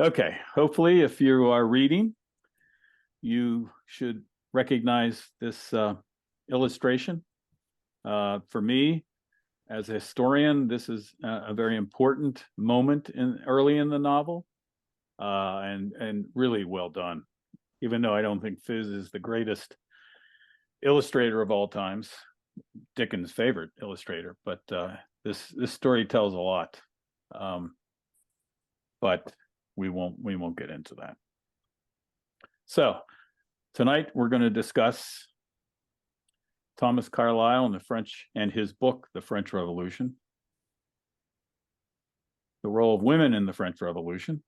Okay, hopefully if you are reading, you should recognize this illustration. For me, as a historian, this is a very important moment early in the novel, and really well done. Even though I don't think Fizz is the greatest illustrator of all times, Dickens' favorite illustrator, but this story tells a lot. But we won't get into that. So tonight we're going to discuss Thomas Carlyle and the French and his book, The French Revolution, the role of women in the French Revolution,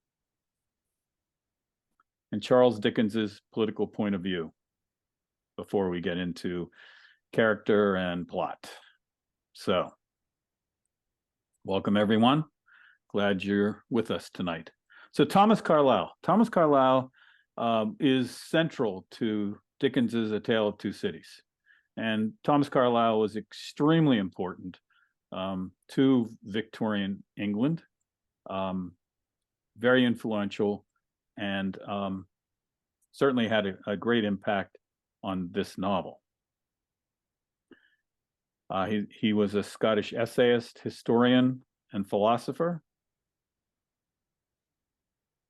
and Charles Dickens's political point of view before we get into character and plot. So, welcome everyone. Glad you're with us tonight. So Thomas Carlyle. Thomas Carlyle is central to Dickens's A Tale of Two Cities. And Thomas Carlyle was extremely important to Victorian England, very influential, and certainly had a great impact on this novel. He was a Scottish essayist, historian, and philosopher.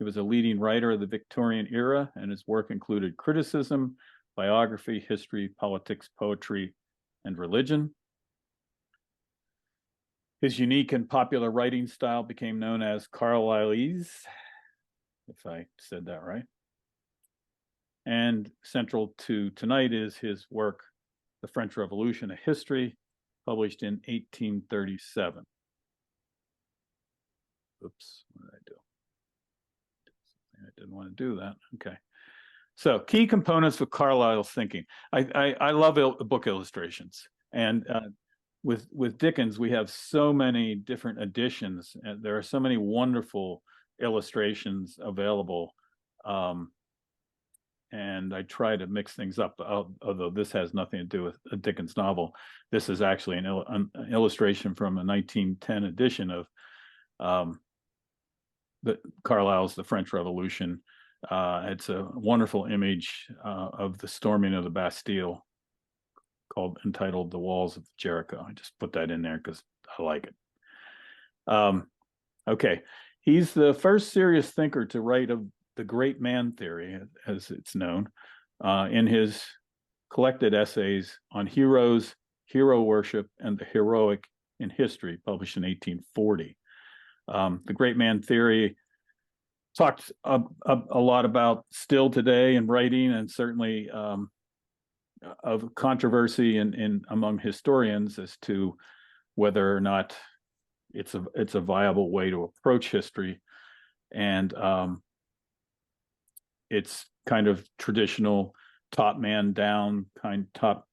He was a leading writer of the Victorian era, and his work included criticism, biography, history, politics, poetry, and religion. His unique and popular writing style became known as Carlylese, if I said that right. And central to tonight is his work, The French Revolution, a History, published in 1837. Oops, what did I do? I didn't want to do that. Okay. So key components of Carlyle's thinking. I love book illustrations, and with Dickens we have so many different editions, and there are so many wonderful illustrations available, and I try to mix things up. Although this has nothing to do with a Dickens novel, this is actually an illustration from a 1910 edition of Carlyle's The French Revolution. It's a wonderful image of the storming of the Bastille, entitled "The Walls of Jericho." I just put that in there because I like it. Okay, he's the first serious thinker to write of the great man theory, as it's known, in his collected essays on heroes, hero worship, and the heroic in history, published in 1840. The great man theory talked a lot about still today in writing, and certainly of controversy in among historians as to whether or not it's a viable way to approach history, and it's kind of traditional top man down, top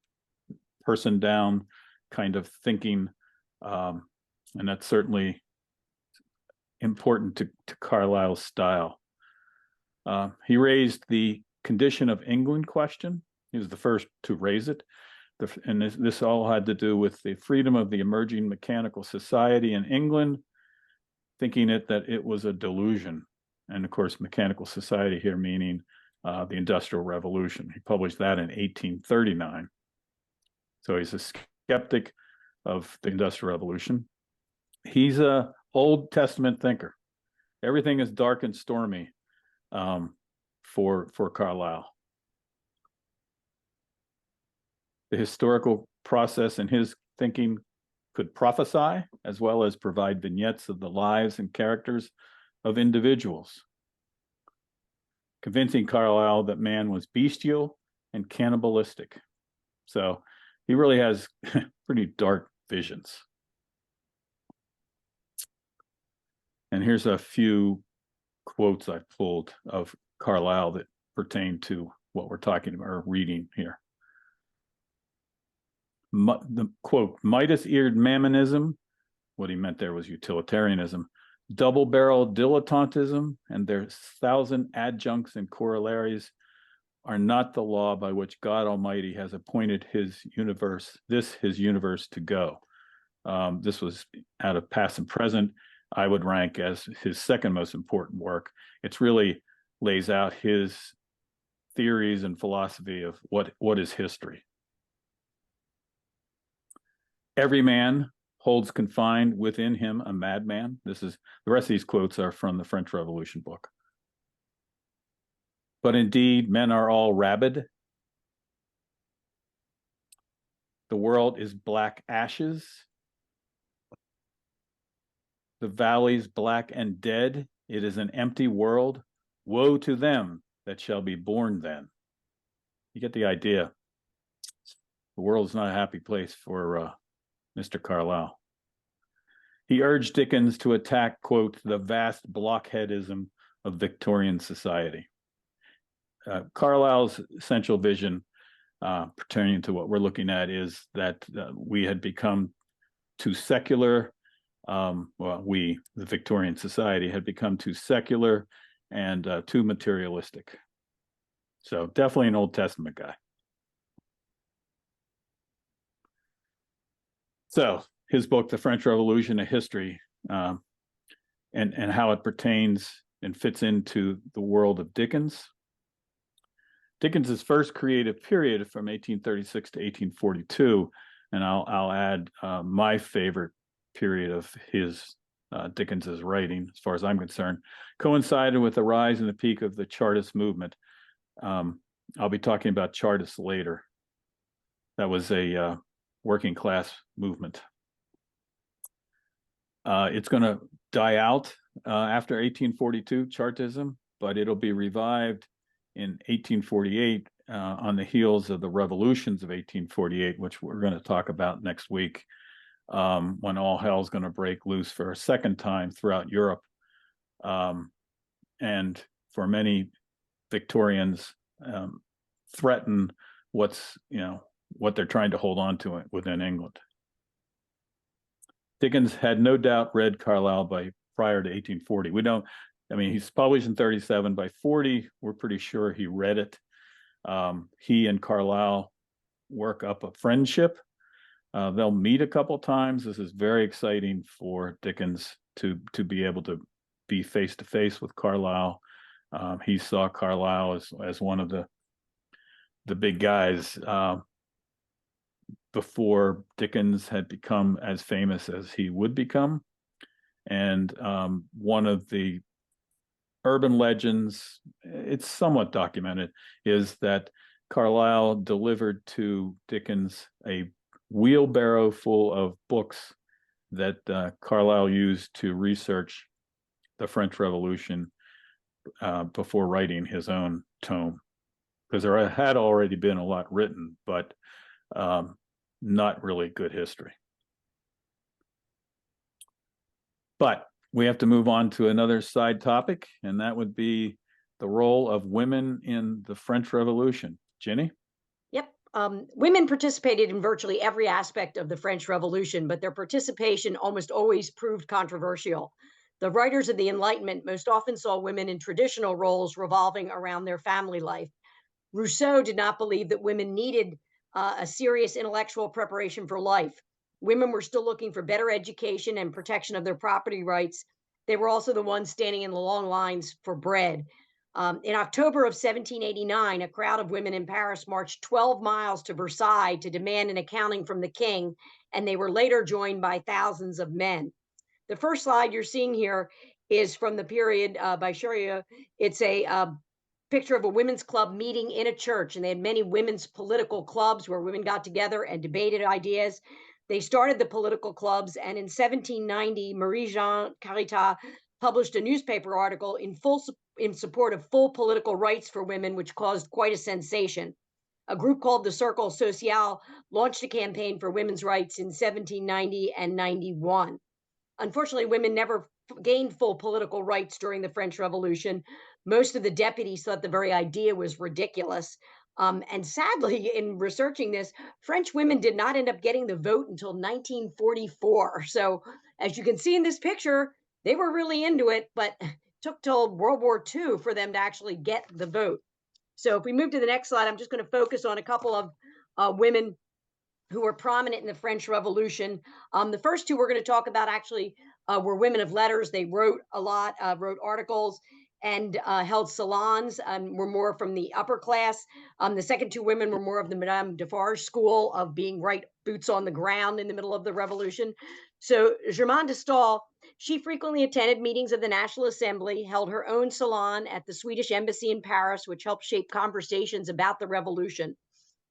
person down kind of thinking, and that's certainly important to Carlyle's style. He raised the condition of England question. He was the first to raise it. And this all had to do with the freedom of the emerging mechanical society in England, thinking that it was a delusion. And of course, mechanical society here meaning the Industrial Revolution. He published that in 1839. So he's a skeptic of the Industrial Revolution. He's a Old Testament thinker. Everything is dark and stormy for Carlyle. The historical process in his thinking could prophesy as well as provide vignettes of the lives and characters of individuals, convincing Carlyle that man was bestial and cannibalistic. So he really has pretty dark visions. And here's a few quotes I've pulled of Carlyle that pertain to what we're talking about or reading here. The quote, Midas-eared mammonism, what he meant there was utilitarianism, double-barreled dilettantism, and their 1,000 adjuncts and corollaries are not the law by which God Almighty has appointed his universe to go. This was out of Past and Present, I would rank as his second most important work. It's really lays out his theories and philosophy of what is history. Every man holds confined within him a madman. The rest of these quotes are from the French Revolution book. But indeed, men are all rabid. The world is black ashes. The valleys black and dead. It is an empty world. Woe to them that shall be born then. You get the idea. The world is not a happy place for Mr. Carlyle. He urged Dickens to attack, quote, the vast blockheadism of Victorian society. Carlyle's essential vision pertaining to what we're looking at is that we had become too secular. The Victorian society, had become too secular and too materialistic. So definitely an Old Testament guy. So his book, The French Revolution, A History, and how it pertains and fits into the world of Dickens. Dickens's first creative period from 1836 to 1842, and I'll add my favorite period of his Dickens's writing, as far as I'm concerned, coincided with the rise and the peak of the Chartist movement. I'll be talking about Chartists later. That was a working class movement. It's going to die out after 1842, Chartism, but it'll be revived in 1848 on the heels of the revolutions of 1848, which we're going to talk about next week, when all hell's going to break loose for a second time throughout Europe. And for many Victorians, threaten what they're trying to hold on to within England. Dickens had no doubt read Carlyle prior to 1840. He's published in 37. By 40, we're pretty sure he read it. He and Carlyle work up a friendship. They'll meet a couple times. This is very exciting for Dickens to be able to be face to face with Carlyle. He saw Carlyle as one of the big guys before Dickens had become as famous as he would become. And one of the urban legends, it's somewhat documented, is that Carlyle delivered to Dickens a wheelbarrow full of books that Carlyle used to research the French Revolution before writing his own tome. Because there had already been a lot written, but not really good history. But we have to move on to another side topic, and that would be the role of women in the French Revolution. Jenny? Yep. Women participated in virtually every aspect of the French Revolution, but their participation almost always proved controversial. The writers of the Enlightenment most often saw women in traditional roles revolving around their family life. Rousseau did not believe that women needed a serious intellectual preparation for life. Women were still looking for better education and protection of their property rights. They were also the ones standing in the long lines for bread. In October of 1789, a crowd of women in Paris marched 12 miles to Versailles to demand an accounting from the king, and they were later joined by thousands of men. The first slide you're seeing here is from the period by Chaurier. It's a picture of a women's club meeting in a church, and they had many women's political clubs where women got together and debated ideas. They started the political clubs, and in 1790, Marie-Jeanne Caritat published a newspaper article in support of full political rights for women, which caused quite a sensation. A group called the Cercle Social launched a campaign for women's rights in 1790 and 91. Unfortunately, women never gained full political rights during the French Revolution. Most of the deputies thought the very idea was ridiculous. And sadly, in researching this, French women did not end up getting the vote until 1944. So, as you can see in this picture, they were really into it, but it took till World War II for them to actually get the vote. So, if we move to the next slide, I'm just going to focus on a couple of women who were prominent in the French Revolution. The first two we're going to talk about actually were women of letters. They wrote a lot, wrote articles, and held salons, were more from the upper class. The second two women were more of the Madame Defarge school of being right boots on the ground in the middle of the revolution. So Germaine de Stael, she frequently attended meetings of the National Assembly, held her own salon at the Swedish Embassy in Paris, which helped shape conversations about the revolution.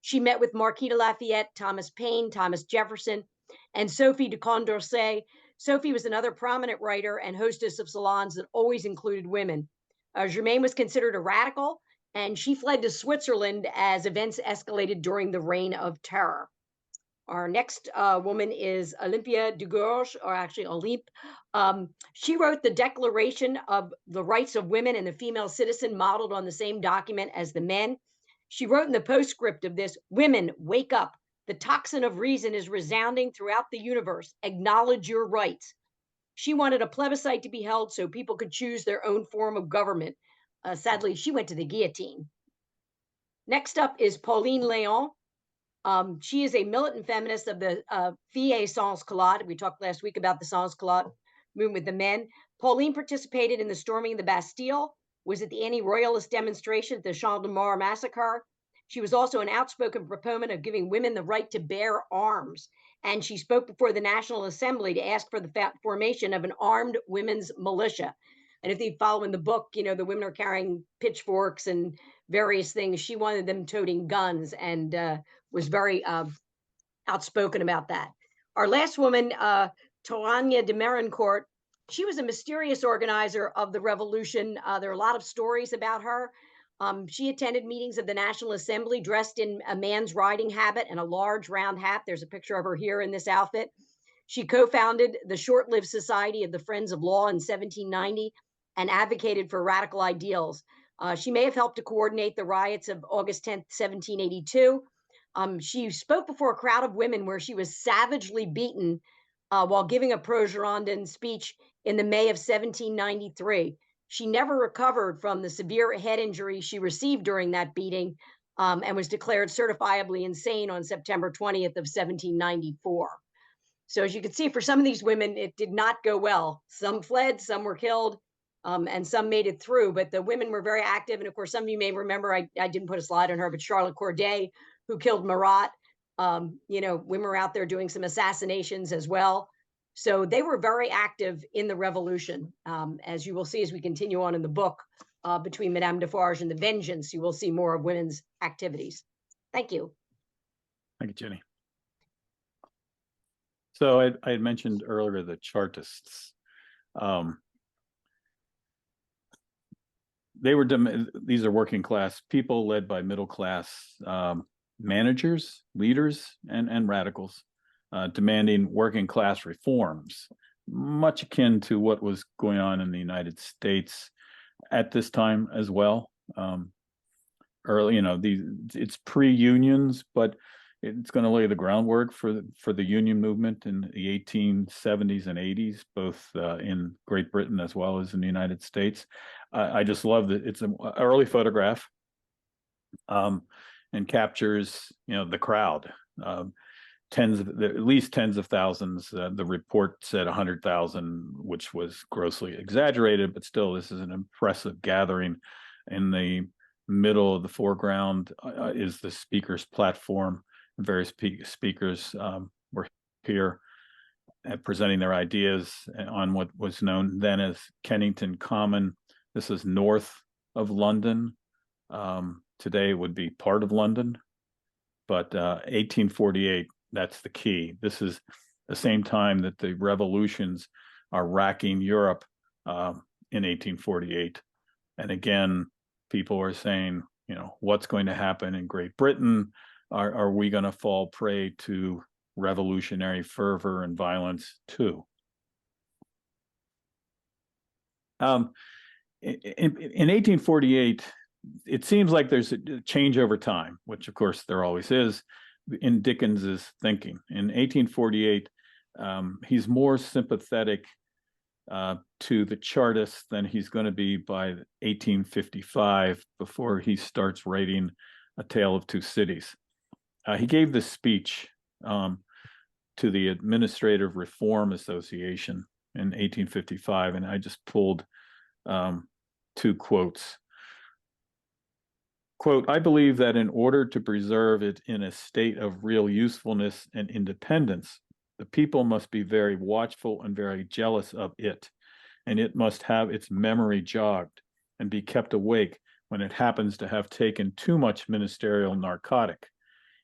She met with Marquis de Lafayette, Thomas Paine, Thomas Jefferson, and Sophie de Condorcet. Sophie was another prominent writer and hostess of salons that always included women. Germaine was considered a radical, and she fled to Switzerland as events escalated during the Reign of Terror. Our next woman is Olympia de Gouges, or actually Olympe. She wrote the Declaration of the Rights of Women and the Female Citizen, modeled on the same document as the men. She wrote in the postscript of this, "Women, wake up. The tocsin of reason is resounding throughout the universe. Acknowledge your rights." She wanted a plebiscite to be held so people could choose their own form of government. Sadly, she went to the guillotine. Next up is Pauline Léon. She is a militant feminist of the Filles Sans Culottes. We talked last week about the Sans Culottes movement with the men. Pauline participated in the storming of the Bastille, was at the anti-royalist demonstration at the Champ de Mars massacre. She was also an outspoken proponent of giving women the right to bear arms. And she spoke before the National Assembly to ask for the formation of an armed women's militia. And if you follow in the book, you know, the women are carrying pitchforks and various things. She wanted them toting guns, and was very outspoken about that. Our last woman, Tolania de Merincourt, she was a mysterious organizer of the revolution. There are a lot of stories about her. She attended meetings of the National Assembly dressed in a man's riding habit and a large round hat. There's a picture of her here in this outfit. She co-founded the short-lived Society of the Friends of Law in 1790 and advocated for radical ideals. She may have helped to coordinate the riots of August 10th, 1782. She spoke before a crowd of women where she was savagely beaten while giving a pro-Girondin speech in the May of 1793. She never recovered from the severe head injury she received during that beating, and was declared certifiably insane on September 20th of 1794. So as you can see, for some of these women, it did not go well. Some fled, some were killed, and some made it through. But the women were very active. And of course, some of you may remember, I didn't put a slide on her, but Charlotte Corday, who killed Marat. You know, women were out there doing some assassinations as well. So they were very active in the revolution. As you will see as we continue on in the book, between Madame Defarge and the Vengeance, you will see more of women's activities. Thank you. Thank you, Jenny. So I had mentioned earlier the Chartists. These are working class people led by middle class managers, leaders, and radicals, demanding working class reforms, much akin to what was going on in the United States at this time as well. Early, you know, it's pre-unions, but it's going to lay the groundwork for the union movement in the 1870s and 80s, both in Great Britain as well as in the United States. I just love that it's an early photograph, and captures, you know, the crowd. At least tens of thousands. The report said 100,000, which was grossly exaggerated, but still, this is an impressive gathering. In the middle of the foreground is the speaker's platform. Various speakers were here presenting their ideas on what was known then as Kennington Common. This is north of London. Today it would be part of London, but 1848, that's the key. This is the same time that the revolutions are racking Europe in 1848. And again, people are saying, you know, what's going to happen in Great Britain? Are we going to fall prey to revolutionary fervor and violence too? In 1848, it seems like there's a change over time, which of course there always is in Dickens's thinking. In 1848, he's more sympathetic to the Chartists than he's going to be by 1855, before he starts writing A Tale of Two Cities. He gave this speech to the Administrative Reform Association in 1855, and I just pulled two quotes. Quote, "I believe that in order to preserve it in a state of real usefulness and independence, the people must be very watchful and very jealous of it, and it must have its memory jogged and be kept awake when it happens to have taken too much ministerial narcotic.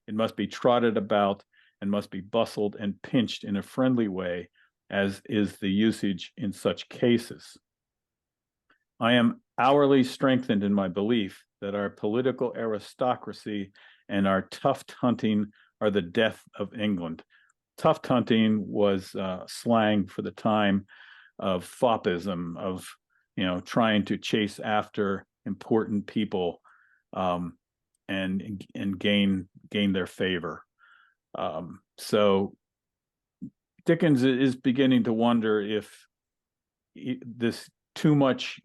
It must be trotted about and must be bustled and pinched in a friendly way, as is the usage in such cases. I am hourly strengthened in my belief that our political aristocracy and our tuft hunting are the death of England." Tuft hunting was slang for the time of fopism, of trying to chase after important people and gain their favor. So Dickens is beginning to wonder if this too much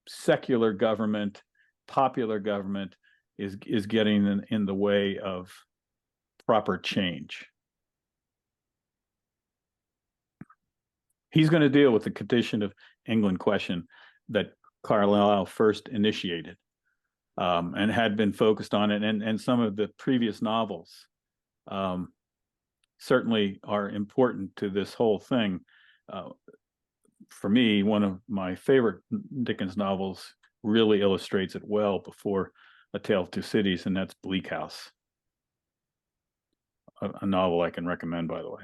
secular government, popular government, is getting in the way of proper change. He's going to deal with the condition of England question that Carlyle first initiated and had been focused on it, and some of the previous novels certainly are important to this whole thing. For me, one of my favorite Dickens novels really illustrates it well before A Tale of Two Cities, and that's Bleak House, a novel I can recommend, by the way.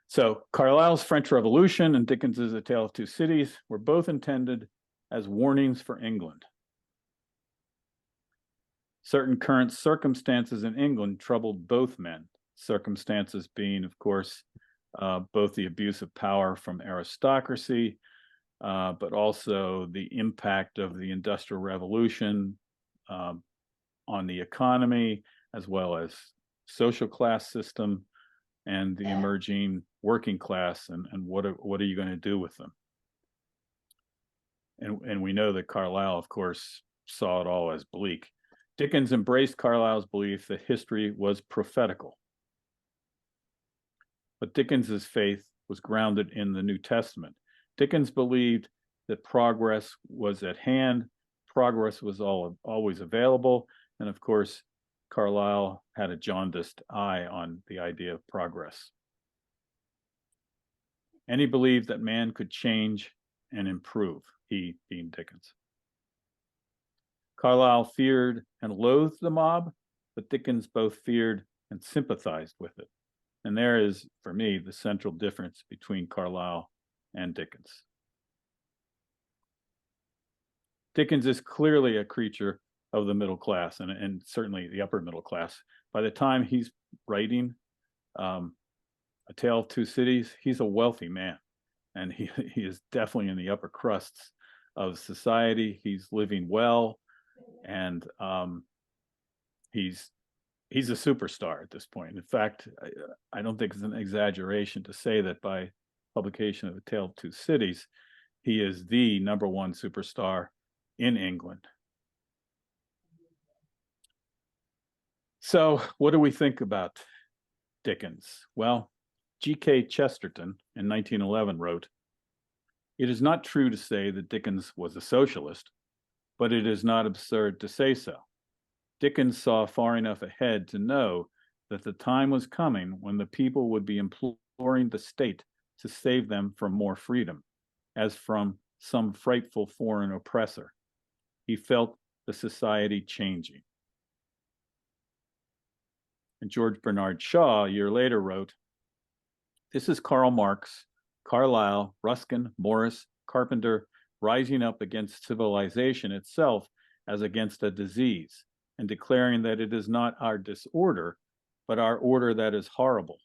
So Carlyle's French Revolution and Dickens's A Tale of Two Cities were both intended as warnings for England. Certain current circumstances in England troubled both men, circumstances being, of course, both the abuse of power from aristocracy, but also the impact of the Industrial Revolution on the economy, as well as social class system and the emerging working class, and what are you going to do with them? And we know that Carlyle, of course, saw it all as bleak. Dickens embraced Carlyle's belief that history was prophetical. But Dickens's faith was grounded in the New Testament. Dickens believed that progress was at hand, progress was always available, and of course, Carlyle had a jaundiced eye on the idea of progress. And he believed that man could change and improve, he being Dickens. Carlyle feared and loathed the mob, but Dickens both feared and sympathized with it. And there is, for me, the central difference between Carlyle and Dickens. Dickens is clearly a creature of the middle class, and certainly the upper middle class. By the time he's writing A Tale of Two Cities, he's a wealthy man, and he is definitely in the upper crusts of society. He's living well, and he's a superstar at this point. In fact, I don't think it's an exaggeration to say that by publication of A Tale of Two Cities, he is the #1 superstar in England. So what do we think about Dickens? Well, G.K. Chesterton in 1911 wrote, "It is not true to say that Dickens was a socialist, but it is not absurd to say so. Dickens saw far enough ahead to know that the time was coming when the people would be imploring the state to save them from more freedom, as from some frightful foreign oppressor. He felt the society changing." And George Bernard Shaw, a year later, wrote, "This is Karl Marx, Carlyle, Ruskin, Morris, Carpenter, rising up against civilization itself as against a disease, and declaring that it is not our disorder, but our order that is horrible,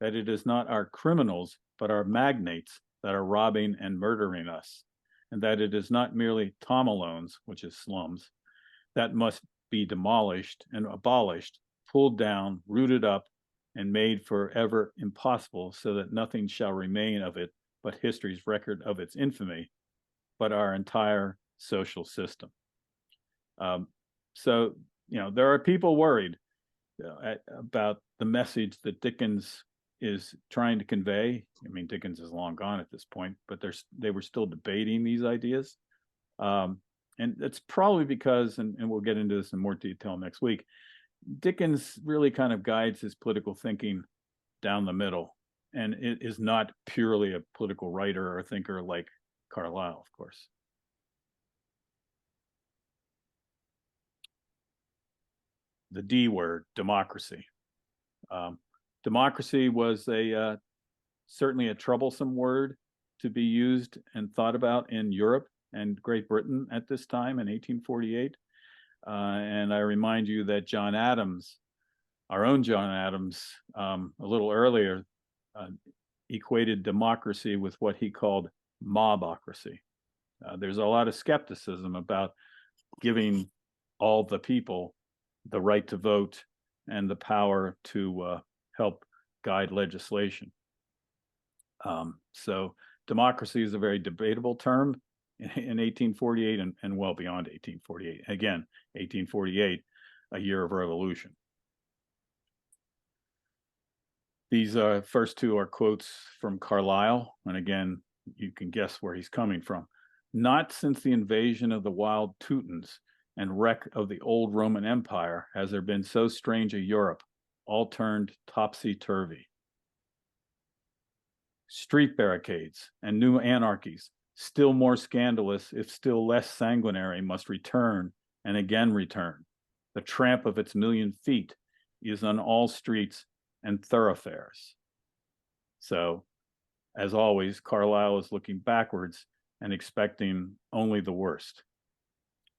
that it is not our criminals, but our magnates that are robbing and murdering us, and that it is not merely tomalones, which is slums, that must be demolished and abolished, pulled down, rooted up, and made forever impossible, so that nothing shall remain of it but history's record of its infamy, but our entire social system." So, there are people worried about the message that Dickens is trying to convey. I mean, Dickens is long gone at this point, but they were still debating these ideas. And it's probably because, and we'll get into this in more detail next week, Dickens really kind of guides his political thinking down the middle, and it is not purely a political writer or thinker like Carlyle, of course. The D word, democracy. Democracy was certainly a troublesome word to be used and thought about in Europe and Great Britain at this time in 1848. And I remind you that John Adams, our own John Adams, a little earlier, equated democracy with what he called mobocracy. There's a lot of skepticism about giving all the people the right to vote and the power to help guide legislation. So democracy is a very debatable term in 1848 and well beyond 1848. Again, 1848, a year of revolution. These first two are quotes from Carlyle, and again, you can guess where he's coming from. Not since the invasion of the wild Teutons and wreck of the old Roman Empire has there been so strange a Europe, all turned topsy-turvy. Street barricades and new anarchies, still more scandalous if still less sanguinary, must return and again return. The tramp of its million feet is on all streets and thoroughfares. So, as always, Carlyle is looking backwards and expecting only the worst.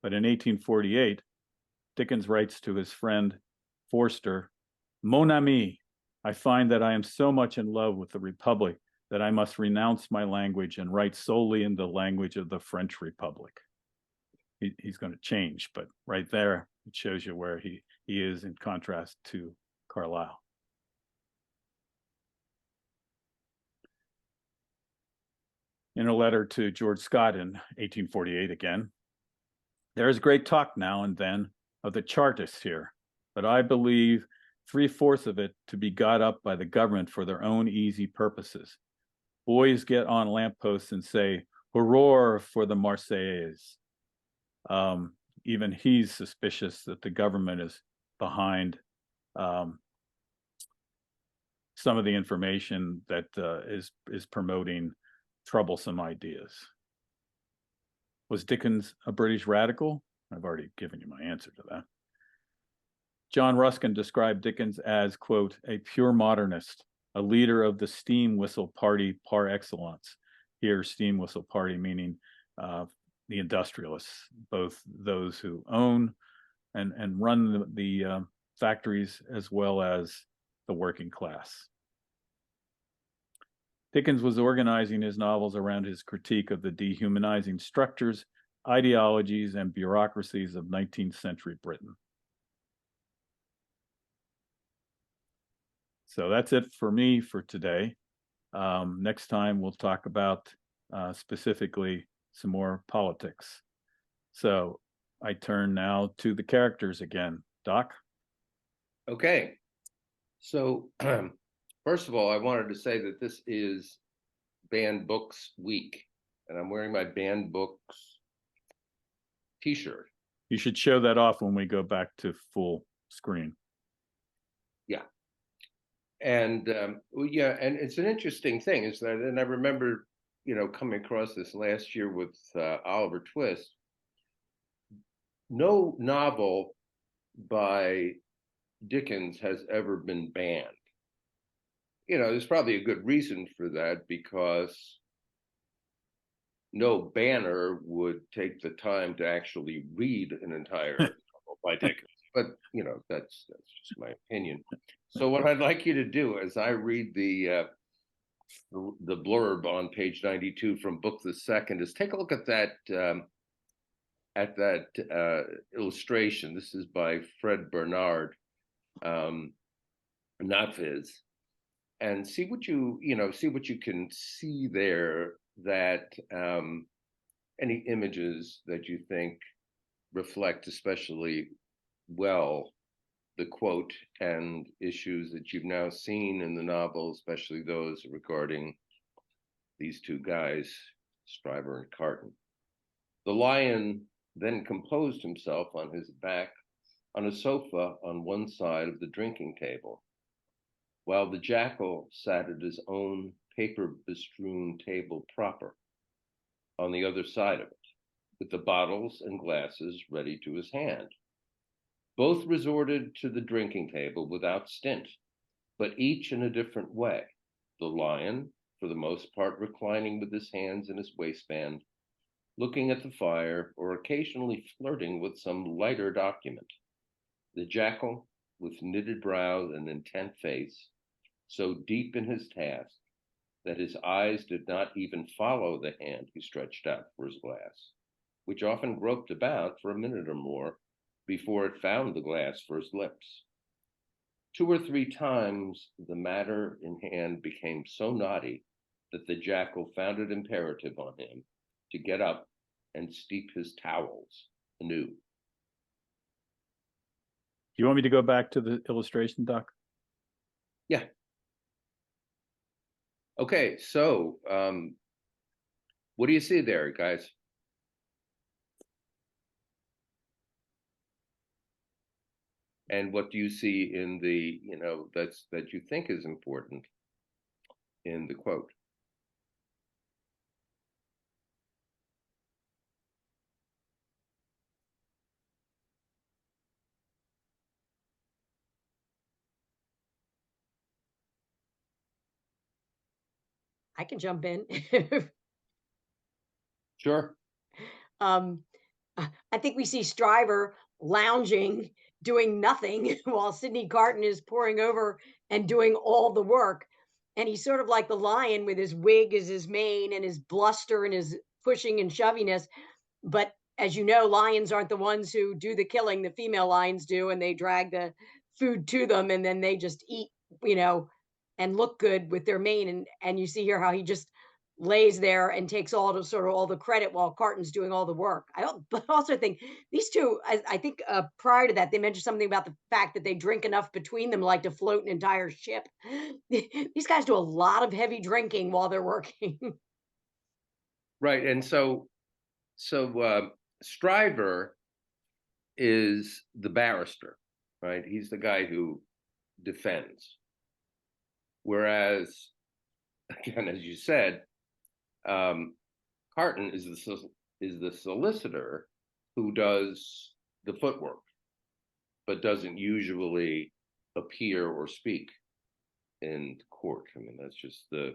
But in 1848, Dickens writes to his friend Forster, "Mon ami, I find that I am so much in love with the Republic that I must renounce my language and write solely in the language of the French Republic." He's going to change, but right there, it shows you where he is in contrast to Carlyle. In a letter to George Scott in 1848 again, "There is great talk now and then of the Chartists here, but I believe 3/4 of it to be got up by the government for their own easy purposes. Boys get on lampposts and say, 'Hurrah for the Marseillaise.' Even he's suspicious that the government is behind some of the information that is promoting troublesome ideas." Was Dickens a British radical? I've already given you my answer to that. John Ruskin described Dickens as, quote, "a pure modernist, a leader of the steam whistle party par excellence." Here, steam whistle party meaning the industrialists, both those who own and run the factories as well as the working class. Dickens was organizing his novels around his critique of the dehumanizing structures, ideologies, and bureaucracies of 19th century Britain. So that's it for me for today. Next time we'll talk about specifically some more politics. So I turn now to the characters again. Doc? Okay. So first of all, I wanted to say that this is Banned Books Week, and I'm wearing my Banned Books t-shirt. You should show that off when we go back to full screen. Yeah. And yeah, and it's an interesting thing is that, and I remember, coming across this last year with Oliver Twist. No novel by Dickens has ever been banned. There's probably a good reason for that, because no banner would take the time to actually read an entire novel by Dickens. But that's just my opinion. So what I'd like you to do as I read the blurb on page 92 from Book the Second is take a look at that illustration. This is by Fred Bernard, Nafis, and see what you can see there. That any images that you think reflect especially well the quote and issues that you've now seen in the novel, especially those regarding these two guys, Stryver and Carton. The lion then composed himself on his back on a sofa on one side of the drinking table, while the jackal sat at his own paper-bestrewn table proper on the other side of it, with the bottles and glasses ready to his hand. Both resorted to the drinking table without stint, but each in a different way. The lion, for the most part, reclining with his hands in his waistband, looking at the fire, or occasionally flirting with some lighter document. The jackal, with knitted brows and intent face, so deep in his task that his eyes did not even follow the hand he stretched out for his glass, which often groped about for a minute or more before it found the glass for his lips. 2 or 3 times the matter in hand became so knotty that the jackal found it imperative on him to get up and steep his towels anew. You want me to go back to the illustration, Doc? Yeah. Okay, so what do you see there, guys? And what do you see in the, that you think is important in the quote? I can jump in. Sure. I think we see Stryver lounging, doing nothing, while Sidney Carton is pouring over and doing all the work. And he's sort of like the lion with his wig as his mane and his bluster and his pushing and shoviness. But as you know, lions aren't the ones who do the killing. The female lions do, and they drag the food to them, and then they just eat, and look good with their mane. And you see here how he just lays there and takes all the credit while Carton's doing all the work. But also think these two, I think prior to that, they mentioned something about the fact that they drink enough between them, like to float an entire ship. These guys do a lot of heavy drinking while they're working. Right. And so Stryver is the barrister, right? He's the guy who defends. Whereas, again, as you said, Carton is the solicitor who does the footwork, but doesn't usually appear or speak in court. I mean, that's just the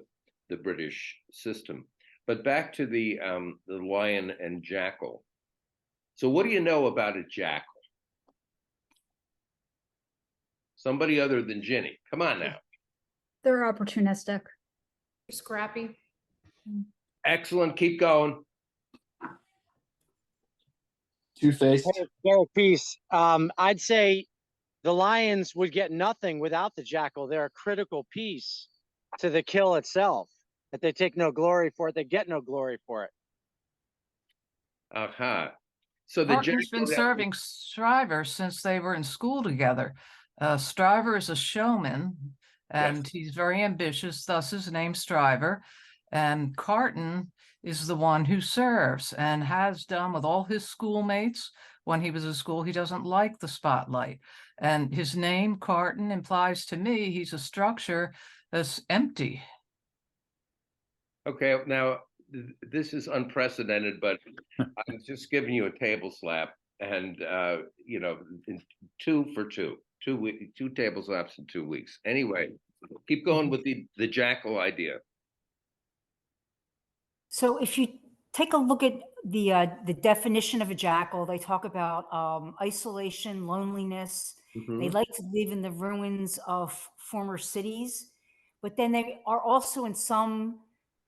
British system. But back to the lion and jackal. So, what do you know about a jackal? Somebody other than Ginny. Come on now. They're opportunistic. Scrappy. Excellent. Keep going. Two-faced. Derek Peace. I'd say the lions would get nothing without the jackal. They're a critical piece to the kill itself. That they take no glory for it, they get no glory for it. Aha. So the Carton's been jackal, serving Stryver since they were in school together. Stryver is a showman, and he's very ambitious, thus his name Stryver. And Carton is the one who serves and has done with all his schoolmates. When he was in school, he doesn't like the spotlight. And his name, Carton, implies to me he's a structure that's empty. Okay, now this is unprecedented, but I'm just giving you a table slap, and in 2 for 2, 2 table slaps in 2 weeks. Anyway, keep going with the jackal idea. So if you take a look at the definition of a jackal, they talk about isolation, loneliness. They like to live in the ruins of former cities, but then they are also in some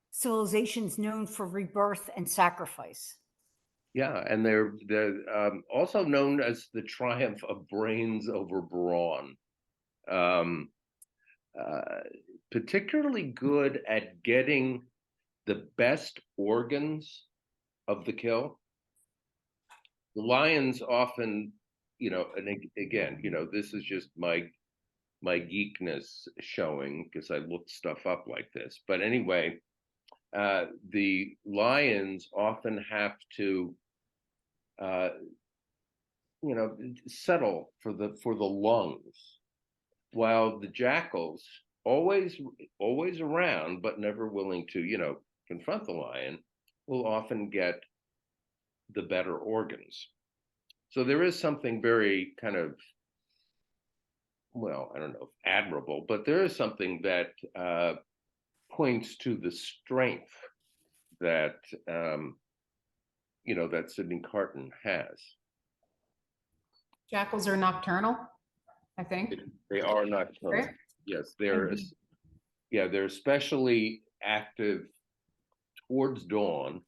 civilizations known for rebirth and sacrifice. Yeah, and they're also known as the triumph of brains over brawn. Particularly good at getting the best organs of the kill. The lions often you know, and again, you know, this is just my geekness showing because I looked stuff up like this. But anyway, the lions often have to, you know, settle for the lungs, while the jackals, always around but never willing to, you know, confront the lion, will often get the better organs. So there is something very kind of, well, I don't know, admirable, but there is something that points to the strength that you know, that Sidney Carton has. Jackals are nocturnal, I think. They are nocturnal. Right? Yes, they're especially active towards dawn.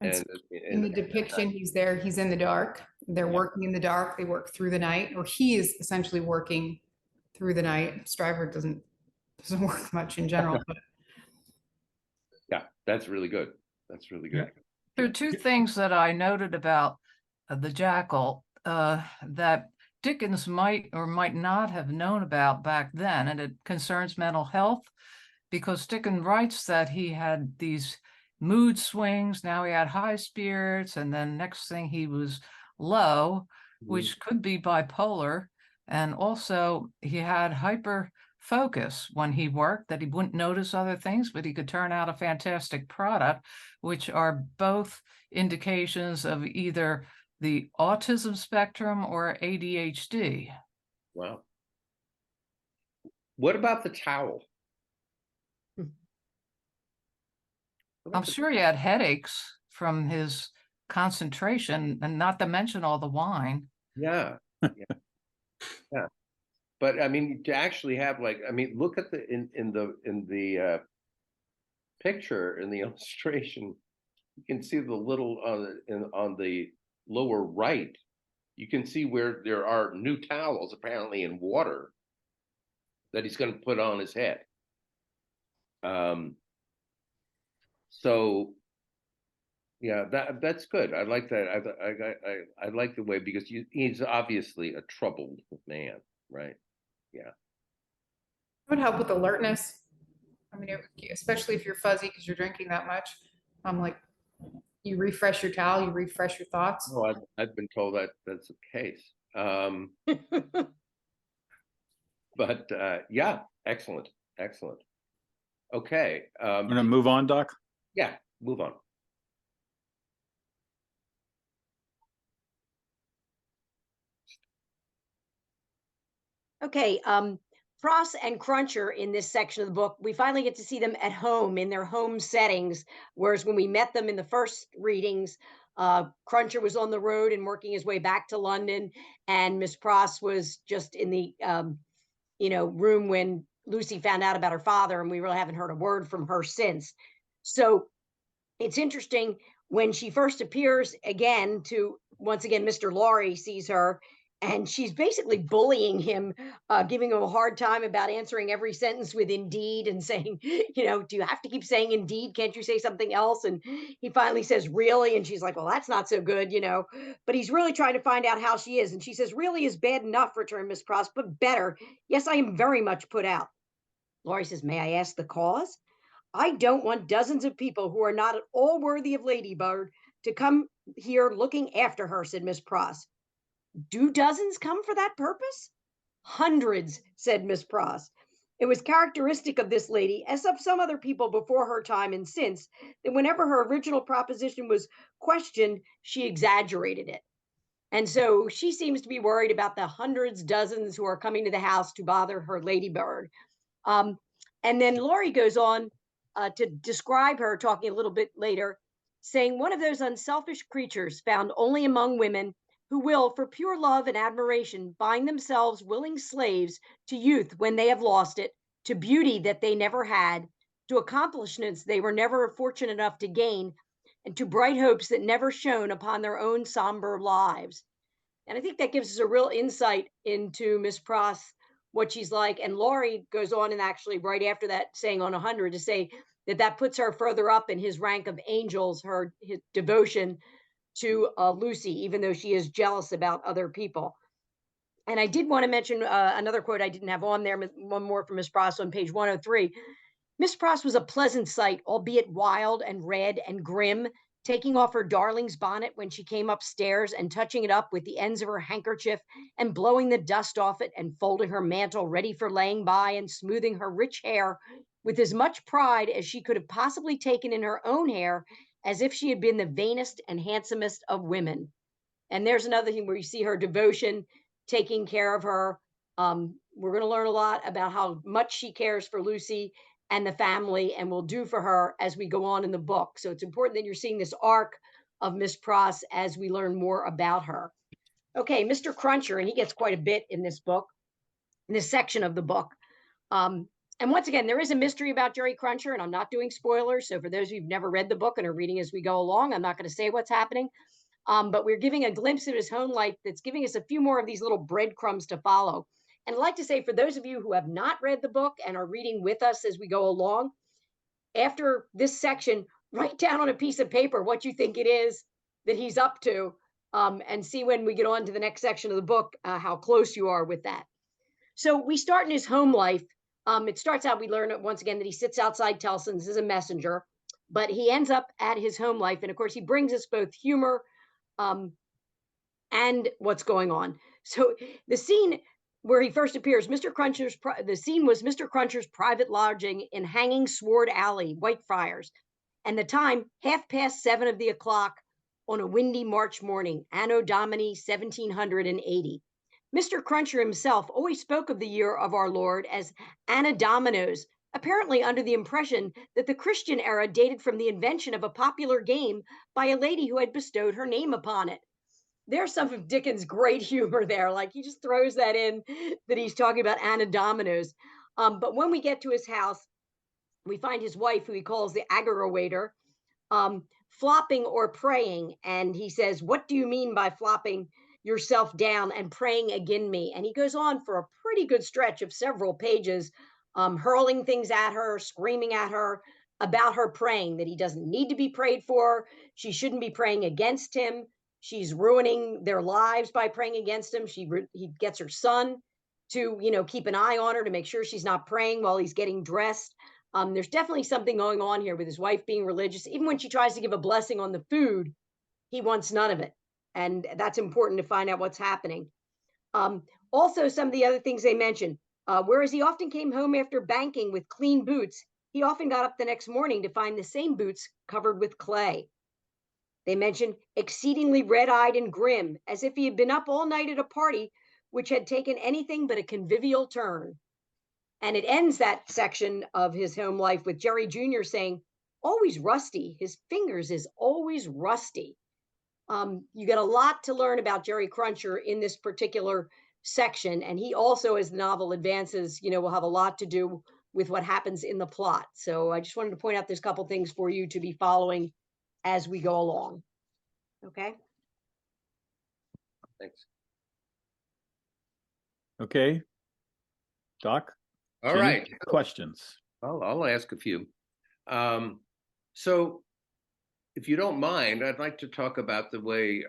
And in the And depiction, he's there, he's in the dark. They're Yeah. working in the dark, they work through the night, or he is essentially working through the night. Stryver doesn't work much in general, but yeah, that's really good. That's really good. There are two things that I noted about the jackal that Dickens might or might not have known about back then, and it concerns mental health, because Dickens writes that he had these mood swings. Now he had high spirits, and then next thing he was low, which could be bipolar. And also he had hyper focus when he worked, that he wouldn't notice other things, but he could turn out a fantastic product, which are both indications of either the autism spectrum or ADHD. Wow. What about the towel? I'm sure he had headaches from his concentration, and not to mention all the wine. Yeah. Yeah. But I mean, to actually have, like, I mean, look at the in the picture, in the illustration, you can see the little on the lower right, you can see where there are new towels apparently in water that he's going to put on his head. So yeah, that's good. I like that. I like the way, because he's obviously a troubled man, right? Yeah. it would help with alertness. I mean, especially if you're fuzzy because you're drinking that much. I'm like, you refresh your towel, you refresh your thoughts. No, I've been told that that's the case. But yeah, excellent. Okay. I'm gonna move on, Doc. Yeah, move on. Okay, Pross and Cruncher in this section of the book, we finally get to see them at home in their home settings. Whereas when we met them in the first readings, Cruncher was on the road and working his way back to London, and Miss Pross was just in the room when Lucy found out about her father, and we really haven't heard a word from her since. So it's interesting when she first appears again to, once again, Mr. Laurie sees her, and she's basically bullying him, giving him a hard time about answering every sentence with indeed, and saying, do you have to keep saying indeed? Can't you say something else? And he finally says, really? And she's like, well, that's not so good, but he's really trying to find out how she is. And she says, really is bad enough, returned Miss Pross, but better. Yes, I am very much put out. Laurie says, may I ask the cause? I don't want dozens of people who are not at all worthy of Ladybird to come here looking after her, said Miss Pross. Do dozens come for that purpose? Hundreds, said Miss Pross. It was characteristic of this lady, as of some other people before her time and since, that whenever her original proposition was questioned, she exaggerated it. And so she seems to be worried about the hundreds, dozens who are coming to the house to bother her Ladybird. And then Laurie goes on to describe her, talking a little bit later, saying, one of those unselfish creatures found only among women, who will, for pure love and admiration, bind themselves willing slaves to youth when they have lost it, to beauty that they never had, to accomplishments they were never fortunate enough to gain, and to bright hopes that never shone upon their own somber lives. And I think that gives us a real insight into Miss Pross, what she's like. And Laurie goes on, and actually right after that, saying on 100, to say that puts her further up in his rank of angels, his devotion to Lucy, even though she is jealous about other people. And I did want to mention another quote I didn't have on there, one more from Miss Pross on page 103. Miss Pross was a pleasant sight, albeit wild and red and grim, taking off her darling's bonnet when she came upstairs and touching it up with the ends of her handkerchief and blowing the dust off it and folding her mantle ready for laying by and smoothing her rich hair with as much pride as she could have possibly taken in her own hair, as if she had been the vainest and handsomest of women. And there's another thing where you see her devotion, taking care of her. We're going to learn a lot about how much she cares for Lucy and the family and will do for her as we go on in the book. So it's important that you're seeing this arc of Miss Pross as we learn more about her. Okay, Mr. Cruncher, and he gets quite a bit in this book, in this section of the book. And once again, there is a mystery about Jerry Cruncher, and I'm not doing spoilers. So for those of you who've never read the book and are reading as we go along, I'm not going to say what's happening. But we're giving a glimpse of his home life that's giving us a few more of these little breadcrumbs to follow. And I'd like to say, for those of you who have not read the book and are reading with us as we go along, after this section, write down on a piece of paper what you think it is that he's up to, and see when we get on to the next section of the book, how close you are with that. So we start in his home life. It starts out, we learn once again that he sits outside Tellson's as a messenger, but he ends up at his home life. And of course, he brings us both humor and what's going on. So the scene where he first appears, the scene was Mr. Cruncher's private lodging in Hanging Sword Alley, Whitefriars, and the time 7:30 of the o'clock on a windy March morning, Anno Domini 1780. Mr. Cruncher himself always spoke of the year of our Lord as Anna Dominos, apparently under the impression that the Christian era dated from the invention of a popular game by a lady who had bestowed her name upon it. There's some of Dickens' great humor there. Like, he just throws that in, that he's talking about Anna Dominos. But when we get to his house, we find his wife, who he calls the aggrawator, flopping or praying. And he says, "What do you mean by flopping yourself down and praying again me?" And he goes on for a pretty good stretch of several pages, hurling things at her, screaming at her about her praying, that he doesn't need to be prayed for. She shouldn't be praying against him. She's ruining their lives by praying against him. He gets her son to, keep an eye on her to make sure she's not praying while he's getting dressed. There's definitely something going on here with his wife being religious. Even when she tries to give a blessing on the food, he wants none of it. And that's important to find out what's happening. Also, some of the other things they mention, whereas he often came home after banking with clean boots, he often got up the next morning to find the same boots covered with clay. They mention exceedingly red-eyed and grim, as if he had been up all night at a party which had taken anything but a convivial turn. And it ends that section of his home life with Jerry Jr. saying, "Always rusty. His fingers is always rusty." You get a lot to learn about Jerry Cruncher in this particular section. And he also, as the novel advances, will have a lot to do with what happens in the plot. So I just wanted to point out there's a couple things for you to be following as we go along. Okay. Thanks. Okay. Doc? All Jenny, right. questions? I'll ask a few. So if you don't mind, I'd like to talk about the way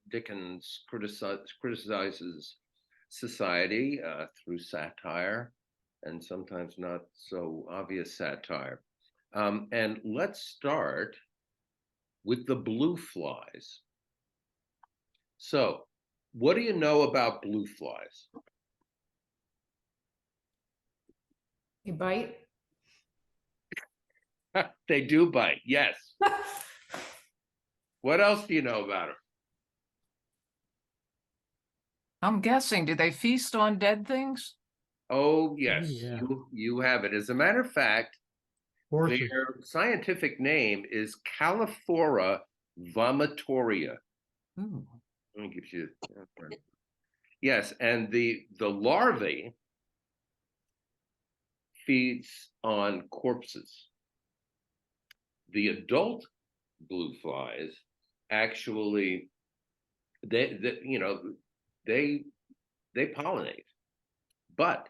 Dickens criticizes society through satire, and sometimes not so obvious satire. And let's start with the blue flies. So, what do you know about blue flies? You bite? They do bite, yes. What else do you know about them? I'm guessing, do they feast on dead things? Oh, yes, Yeah. you have it. As a matter of fact, Horses. their scientific name is Calliphora vomitoria. Ooh. Let me give you. Yes, and the larvae feeds on corpses. The adult blue flies actually they pollinate, but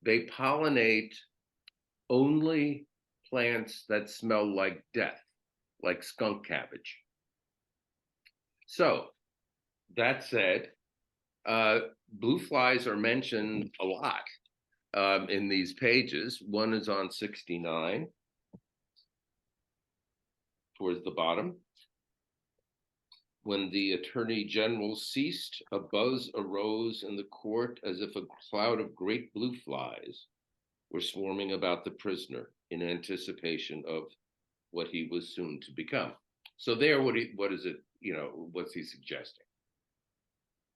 they pollinate only plants that smell like death, like skunk cabbage. So that said, blue flies are mentioned a lot in these pages. One is on 69, towards the bottom. When the attorney general ceased, a buzz arose in the court as if a cloud of great blue flies were swarming about the prisoner in anticipation of what he was soon to become. So there, what is it, what's he suggesting?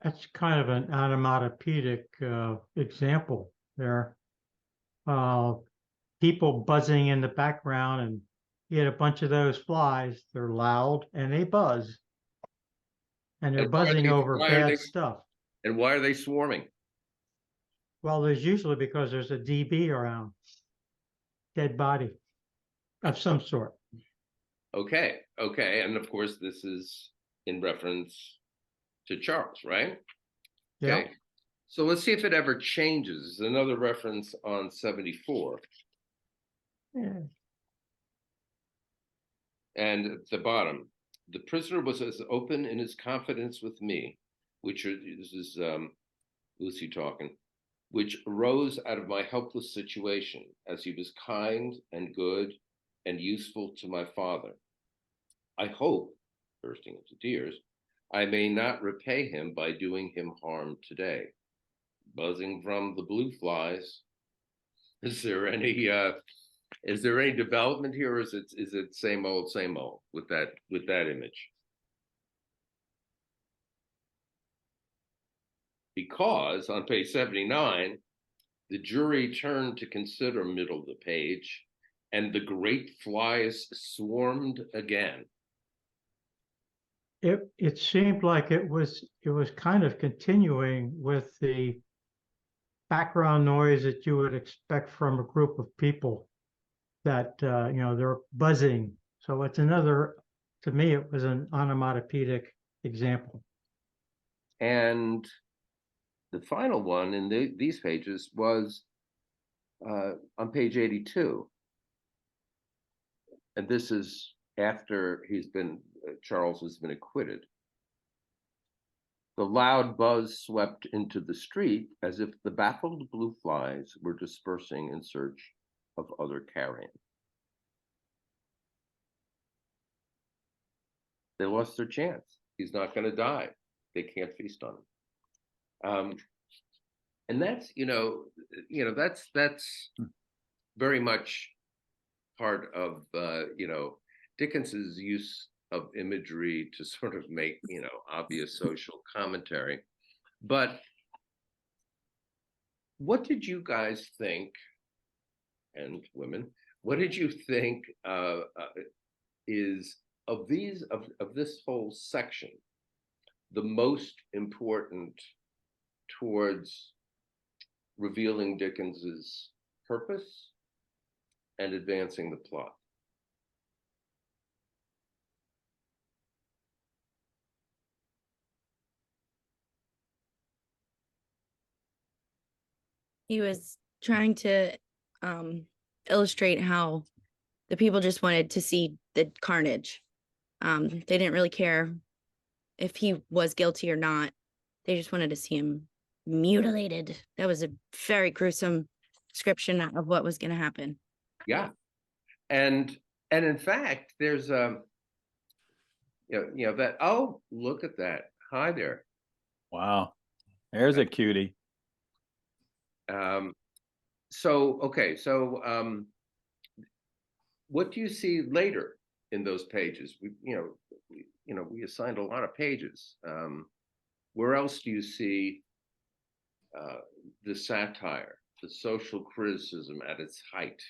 That's kind of an onomatopoeic example there. People buzzing in the background, and you get a bunch of those flies. They're loud and they buzz. And they're buzzing over bad stuff. And why are they swarming? Well, there's usually because there's a DB around, dead body of some sort. Okay. And of course, this is in reference to Charles, right? Yeah. Okay. So let's see if it ever changes. Another reference on 74. Yeah. And at the bottom, the prisoner was as open in his confidence with me, this is Lucy talking, which arose out of my helpless situation, as he was kind and good and useful to my father. I hope, bursting into tears, I may not repay him by doing him harm today. Buzzing from the blue flies. Is there any development here, or is it same old with that image? Because on page 79, the jury turned to consider middle of the page, and the great flies swarmed again. It seemed like it was kind of continuing with the background noise that you would expect from a group of people that they're buzzing. So it's another, to me, it was an onomatopoeic example. And the final one in these pages was on page 82. And this is after Charles has been acquitted. The loud buzz swept into the street as if the baffled blue flies were dispersing in search of other carrion. They lost their chance. He's not going to die. They can't feast on him. And that's, that's very much part of, Dickens's use of imagery to sort of make, obvious social commentary. But what did you guys think, and women, what did you think is of this whole section the most important towards revealing Dickens's purpose and advancing the plot? He was trying to illustrate how the people just wanted to see the carnage. They didn't really care if he was guilty or not. They just wanted to see him mutilated. That was a very gruesome description of what was going to happen. Yeah. And in fact, there's that, oh, look at that. Hi there. Wow. There's a cutie. What do you see later in those pages? We assigned a lot of pages. Where else do you see the satire, the social criticism at its height?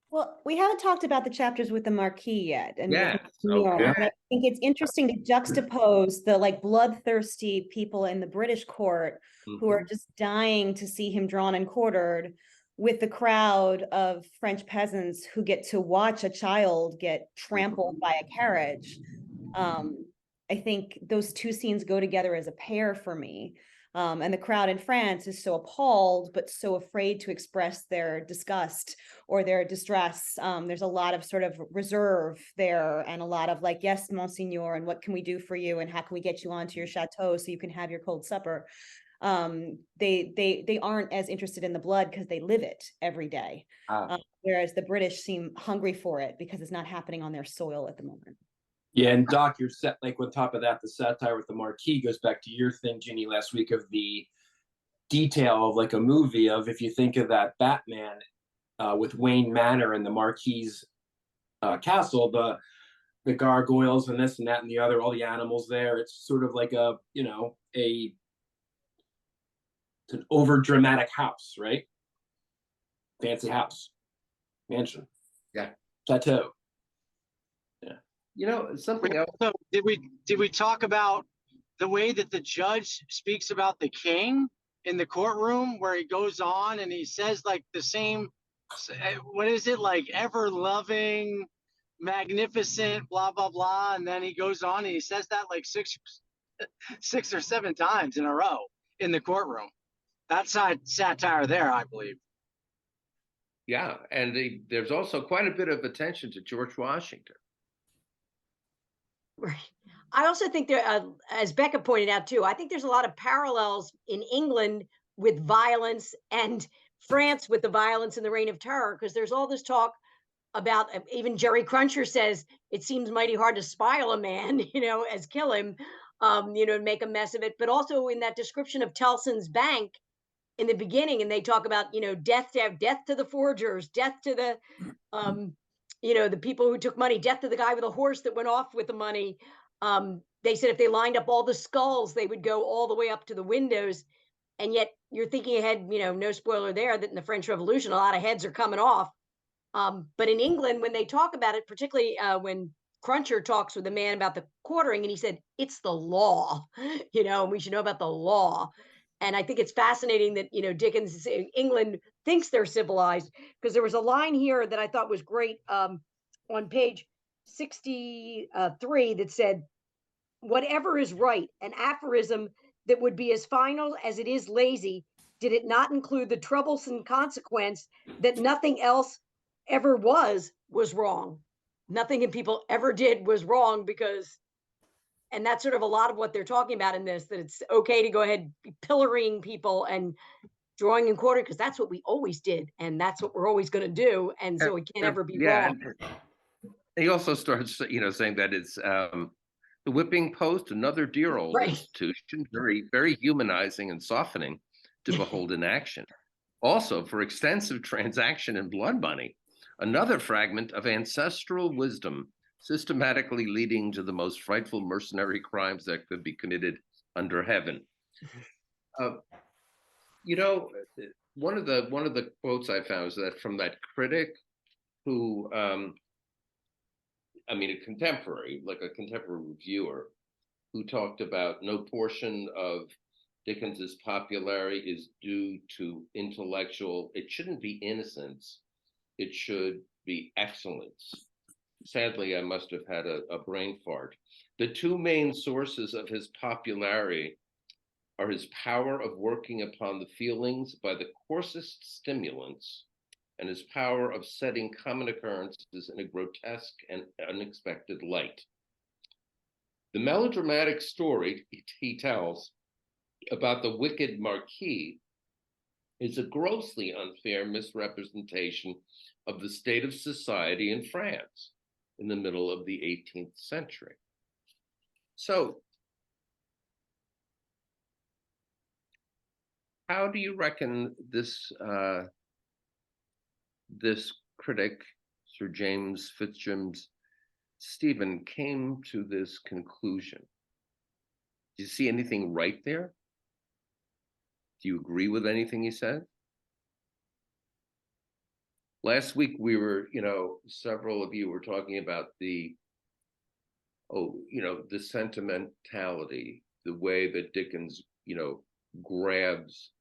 Well, we haven't talked about the chapters with the Marquis yet. And yes. Okay. And I think it's interesting to juxtapose the bloodthirsty people in the British court who are just dying to see him drawn and quartered with the crowd of French peasants who get to watch a child get trampled by a carriage. I think those two scenes go together as a pair for me. And the crowd in France is so appalled, but so afraid to express their disgust or their distress. There's a lot of sort of reserve there, and a lot of like, yes, Monseigneur, and what can we do for you? And how can we get you onto your chateau so you can have your cold supper? They aren't as interested in the blood because they live it every day. Whereas the British seem hungry for it because it's not happening on their soil at the moment. Yeah, and Doc, you're set like on top of that, the satire with the Marquis goes back to your thing, Ginny, last week of the detail of like a movie of if you think of that Batman with Wayne Manor and the Marquis castle, the gargoyles and this and that and the other, all the animals there. It's sort of like a, you know, it's an over dramatic house, right? Fancy house, mansion, Yeah, chateau. you know, something else. So did we talk about the way that the judge speaks about the king in the courtroom, where he goes on and he says like the same, what is it, like ever loving, magnificent, blah blah blah, and then he goes on and he says that like six or seven times in a row in the courtroom. That's satire there, I believe. Yeah, and there's also quite a bit of attention to George Washington. Right. I also think there, as Becca pointed out too, I think there's a lot of parallels in England with violence and France with the violence in the Reign of Terror, because there's all this talk about, even Jerry Cruncher says it seems mighty hard to spile a man, as kill him, and make a mess of it. But also in that description of Tellson's bank in the beginning, and they talk about, death to the forgers, death to the the people who took money, death to the guy with a horse that went off with the money. They said if they lined up all the skulls, they would go all the way up to the windows. And yet you're thinking ahead, no spoiler there, that in the French Revolution, a lot of heads are coming off. But in England, when they talk about it, particularly when Cruncher talks with a man about the quartering, and he said, it's the law, and we should know about the law. And I think it's fascinating that, Dickens, England thinks they're civilized, because there was a line here that I thought was great on page 63 that said, whatever is right, an aphorism that would be as final as it is lazy, did it not include the troublesome consequence that nothing else ever was wrong. Nothing that people ever did was wrong, because, and that's sort of a lot of what they're talking about in this, that it's okay to go ahead pillorying people and drawing and quartering, because that's what we always did, and that's what we're always going to do, and so it can't ever be wrong. He also starts, saying that it's the whipping post, another dear old institution, very, very humanizing and softening to behold in action. Also, for extensive transaction in blood money, another fragment of ancestral wisdom, systematically leading to the most frightful mercenary crimes that could be committed under heaven. One of the quotes I found is that from that critic who, a contemporary reviewer, who talked about no portion of Dickens's popularity is due to intellectual, it shouldn't be innocence, it should be excellence. Sadly, I must have had a brain fart. The two main sources of his popularity are his power of working upon the feelings by the coarsest stimulants, and his power of setting common occurrences in a grotesque and unexpected light. The melodramatic story he tells about the wicked Marquis is a grossly unfair misrepresentation of the state of society in France in the middle of the 18th century. So, how do you reckon this this critic, Sir James Fitzjames Stephen, came to this conclusion? Do you see anything right there? Do you agree with anything he said? Last week we were, several of you were talking about the sentimentality, the way that Dickens, grabs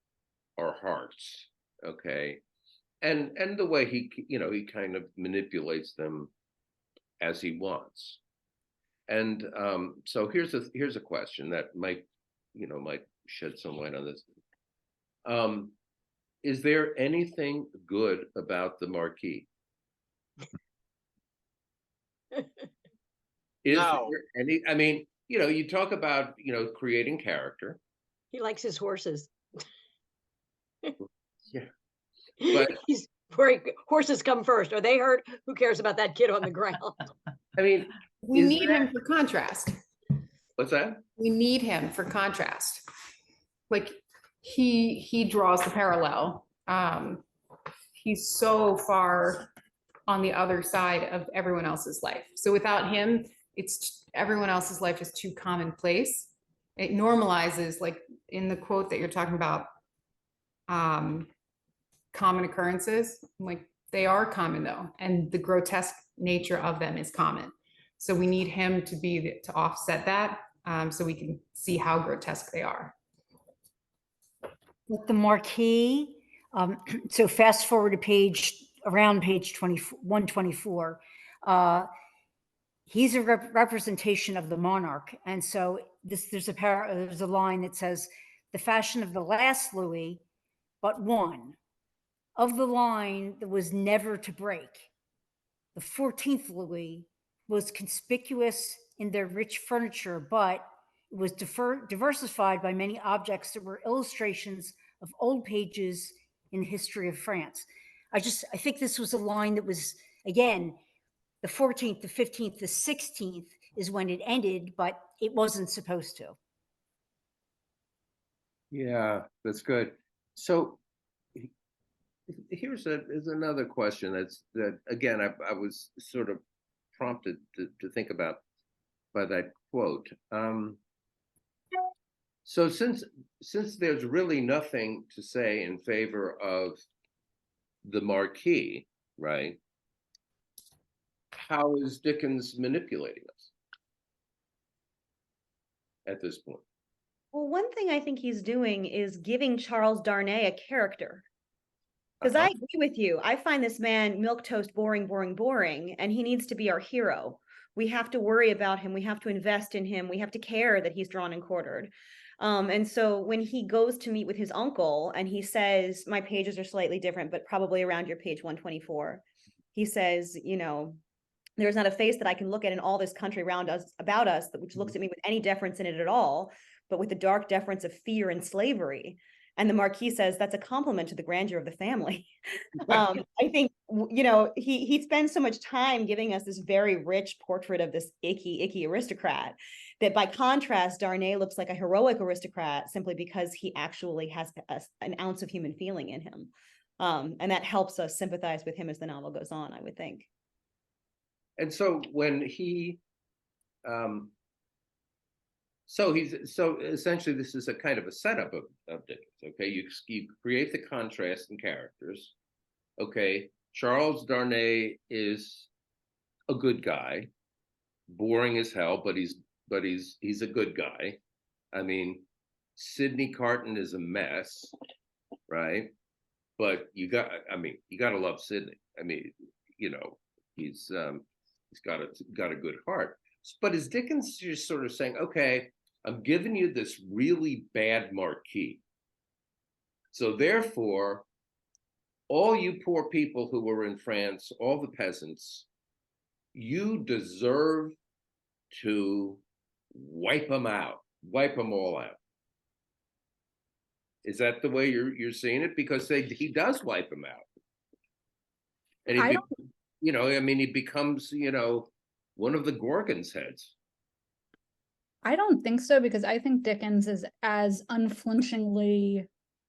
our hearts, okay? And the way he kind of manipulates them as he wants. And so here's a question that might might shed some light on this. Is there anything good about the Marquis? Is No. there any? I mean, you talk about creating character. He likes his horses. Yeah, but He's where horses come first. Are they hurt? Who cares about that kid on the ground? I mean, We is need that- him for contrast. what's that? We need him for contrast. Like he draws the parallel. He's so far on the other side of everyone else's life. So without him, everyone else's life is too commonplace. It normalizes, like in the quote that you're talking about, common occurrences, like they are common though, and the grotesque nature of them is common. So we need him to offset that, so we can see how grotesque they are. With the Marquis, so fast forward to around page 124, he's a representation of the monarch. And so there's a line that says, the fashion of the last Louis, but one of the line that was never to break. The 14th Louis was conspicuous in their rich furniture, but it was diversified by many objects that were illustrations of old pages in the history of France. I think this was a line that was, again, the 14th, the 15th, the 16th is when it ended, but it wasn't supposed to. Yeah, that's good. So here's another question that again I was sort of prompted to think about by that quote. So since there's really nothing to say in favor of the Marquis, right? How is Dickens manipulating us at this point? Well, one thing I think he's doing is giving Charles Darnay a character. Because I agree with you. I find this man milquetoast boring, boring, boring, and he needs to be our hero. We have to worry about him. We have to invest in him. We have to care that he's drawn and quartered. And so when he goes to meet with his uncle and he says, my pages are slightly different, but probably around your page 124, he says, there's not a face that I can look at in all this country around us about us which looks at me with any deference in it at all, but with the dark deference of fear and slavery. And the Marquis says that's a compliment to the grandeur of the family. I think, he spends so much time giving us this very rich portrait of this icky aristocrat that by contrast, Darnay looks like a heroic aristocrat simply because he actually has an ounce of human feeling in him. And that helps us sympathize with him as the novel goes on, I would think. And so when he, so essentially this is a kind of a setup of Dickens. Okay, you create the contrast in characters. Okay, Charles Darnay is a good guy, boring as hell, but he's a good guy. I mean, Sidney Carton is a mess, right? But you got to love Sidney. I mean, he's got a good heart. But is Dickens just sort of saying, okay, I'm giving you this really bad Marquis, so therefore, all you poor people who were in France, all the peasants, you deserve to wipe them all out. Is that the way you're seeing it? Because he does wipe them out, and he becomes one of the Gorgon's heads. I don't think so, because I think Dickens is as unflinchingly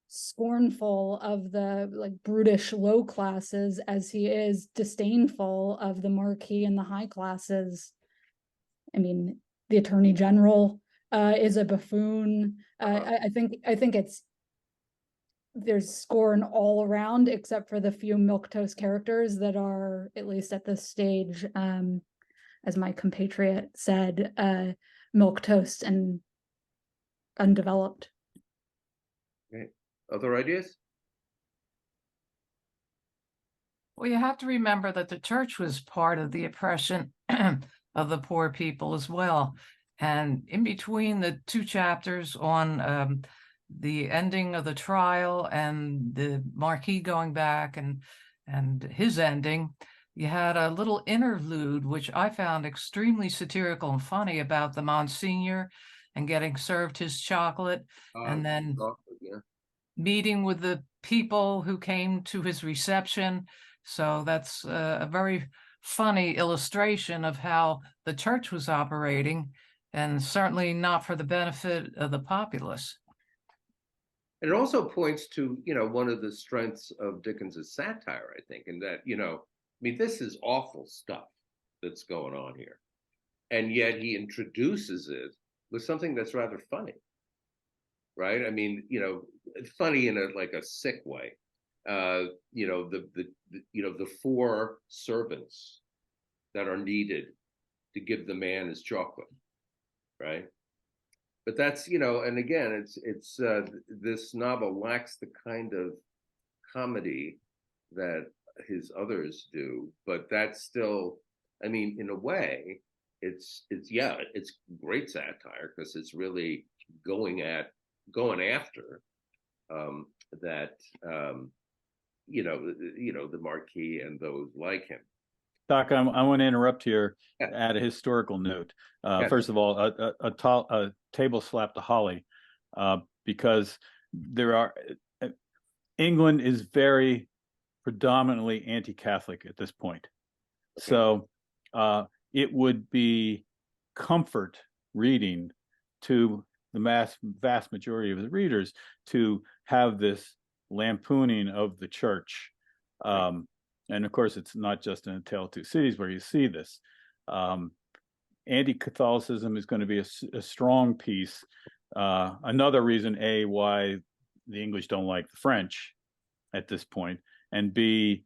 scornful of the brutish low classes as he is disdainful of the Marquis and the high classes. I mean, the Attorney General is a buffoon. I think there's scorn all around, except for the few milquetoast characters that are, at least at this stage, as my compatriot said, milquetoast and undeveloped. Okay. Other ideas? Well, you have to remember that the church was part of the oppression of the poor people as well. And in between the two chapters on the ending of the trial and the Marquis going back and his ending, you had a little interlude, which I found extremely satirical and funny, about the Monsignor and getting served his chocolate, and then meeting with the people who came to his reception. So that's a very funny illustration of how the church was operating, and certainly not for the benefit of the populace. It also points to, one of the strengths of Dickens's satire, I think, in that, I mean, this is awful stuff that's going on here. And yet he introduces it with something that's rather funny, right? I mean, funny in a sick way. The four servants that are needed to give the man his chocolate, right? But that's, and again, it's this novel lacks the kind of comedy that his others do, but that's still, I mean, in a way, it's great satire, because it's really going after that the Marquis and those like him. Doc, I want to interrupt here, add a historical note. Yes. First of all, a table slap to Holly, because England is very predominantly anti-Catholic at this point. Okay. So it would be comfort reading to the vast majority of the readers to have this lampooning of the church. And of course, it's not just in A Tale of Two Cities where you see this. Anti-Catholicism is going to be a strong piece. Another reason, A, why the English don't like the French at this point, and B,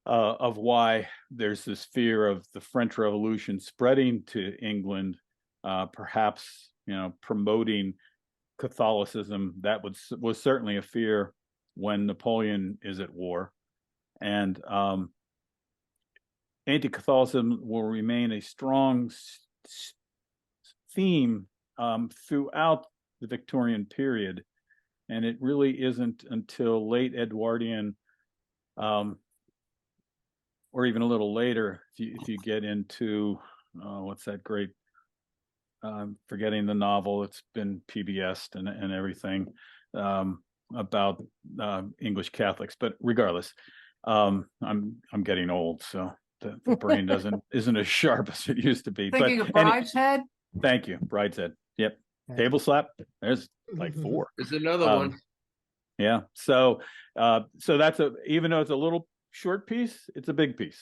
of why there's this fear of the French Revolution spreading to England, perhaps, promoting Catholicism. That was certainly a fear when Napoleon is at war. And anti-Catholicism will remain a strong theme throughout the Victorian period. And it really isn't until late Edwardian, or even a little later, if you get into, what's that great, forgetting the novel, it's been PBS'd and everything, about English Catholics. But regardless, I'm getting old, so the brain isn't as sharp as it used to be. Thinking of Brideshead? Thank you, Brideshead. Yep. Table slap. There's like four. There's another one. Yeah. So that's even though it's a little short piece, it's a big piece.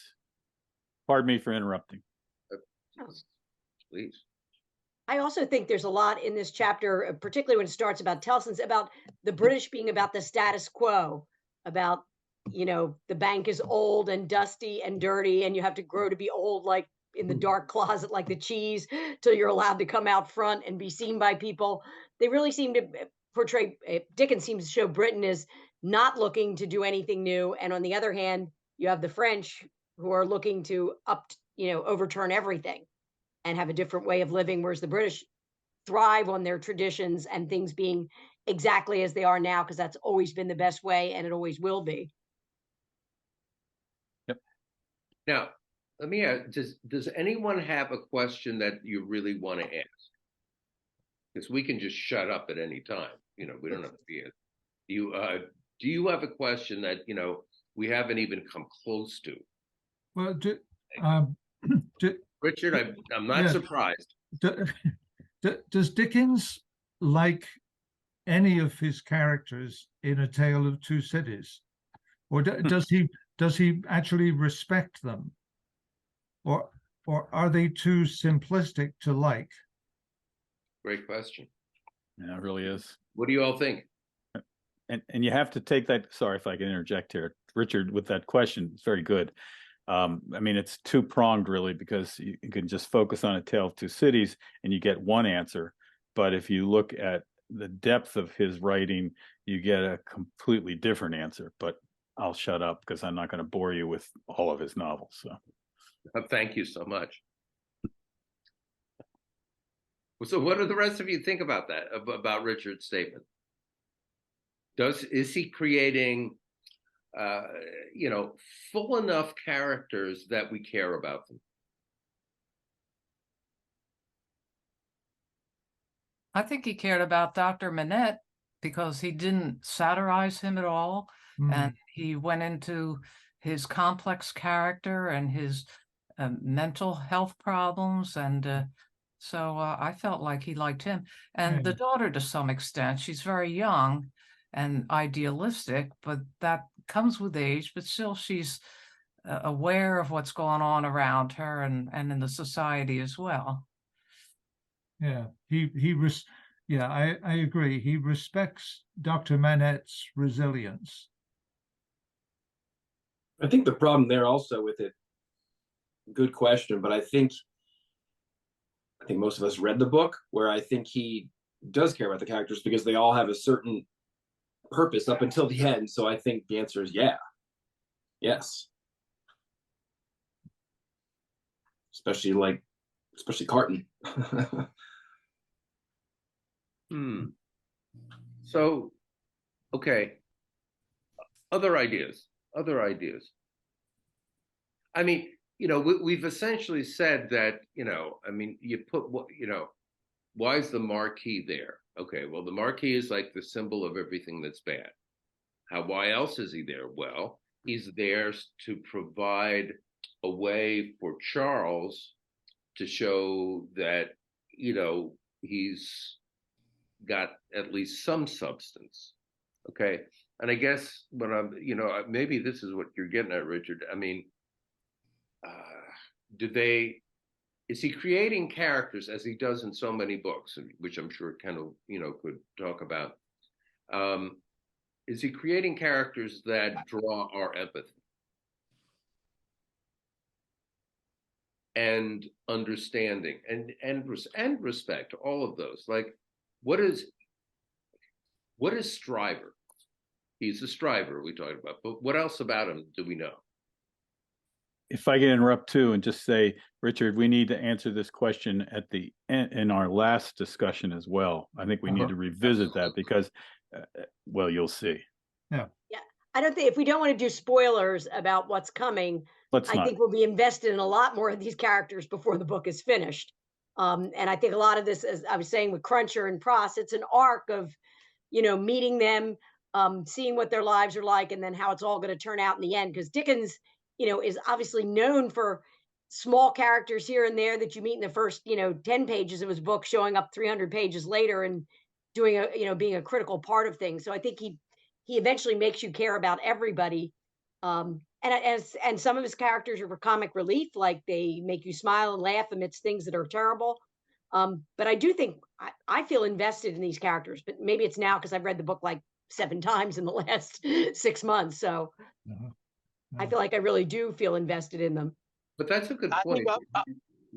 Pardon me for interrupting. Please. I also think there's a lot in this chapter, particularly when it starts about Tellson's, about the British being about the status quo, about, the bank is old and dusty and dirty, and you have to grow to be old, like in the dark closet, like the cheese, till you're allowed to come out front and be seen by people. They really seem to portray, Dickens seems to show Britain as not looking to do anything new. And on the other hand, you have the French who are looking to overturn everything and have a different way of living, whereas the British thrive on their traditions and things being exactly as they are now, because that's always been the best way and it always will be. Yep. Now, let me ask, does anyone have a question that you really want to ask? Because we can just shut up at any time. We don't have to be it. Do you have a question that, we haven't even come close to? Well, Richard, I'm not surprised. Does Dickens like any of his characters in A Tale of Two Cities, or does he actually respect them, or are they too simplistic to like? Great question. Yeah, it really is. What do you all think? And you have to take that. Sorry if I can interject here, Richard, with that question. It's very good. I mean, it's two-pronged really, because you can just focus on A Tale of Two Cities and you get one answer. But if you look at the depth of his writing, you get a completely different answer. But I'll shut up because I'm not going to bore you with all of his novels. So thank you so much. So what do the rest of you think about that, about Richard's statement? Is he creating, full enough characters that we care about them? I think he cared about Dr. Manette because he didn't satirize him at all. And he went into his complex character and his mental health problems. And so I felt like he liked him. And the daughter, to some extent, she's very young and idealistic, but that comes with age. But still, she's aware of what's going on around her and in the society as well. Yeah, I agree. He respects Dr. Manette's resilience. I think the problem there also with it, good question, but I think most of us read the book, where I think he does care about the characters because they all have a certain purpose up until the end. So I think the answer is yes. Especially Carton. So, okay. Other ideas. I mean, we've essentially said that, you put what, why is the marquee there? Okay, well, the marquee is like the symbol of everything that's bad. Why else is he there? Well, he's there to provide a way for Charles to show that, he's got at least some substance. Okay. And I guess when I'm, maybe this is what you're getting at, Richard. I mean, is he creating characters as he does in so many books, which I'm sure Kendall, could talk about? Is he creating characters that draw our empathy and understanding and respect, all of those? Like, what is Stryver? He's a Stryver we talked about, but what else about him do we know? If I can interrupt too and just say, Richard, we need to answer this question at the end in our last discussion as well. I think we need to revisit that because, well, you'll see. Yeah. I don't think, if we don't want to do spoilers about what's coming, I think we'll be invested in a lot more of these characters before the book is finished. And I think a lot of this, as I was saying with Cruncher and Pross, it's an arc of, meeting them, seeing what their lives are like, and then how it's all going to turn out in the end. Because Dickens, is obviously known for small characters here and there that you meet in the first, 10 pages of his book, showing up 300 pages later and doing being a critical part of things. So I think he eventually makes you care about everybody. And some of his characters are for comic relief, like they make you smile and laugh amidst things that are terrible. But I do think I feel invested in these characters, but maybe it's now because I've read the book like 7 times in the last 6 months. So I feel like I really do feel invested in them. But that's a good point.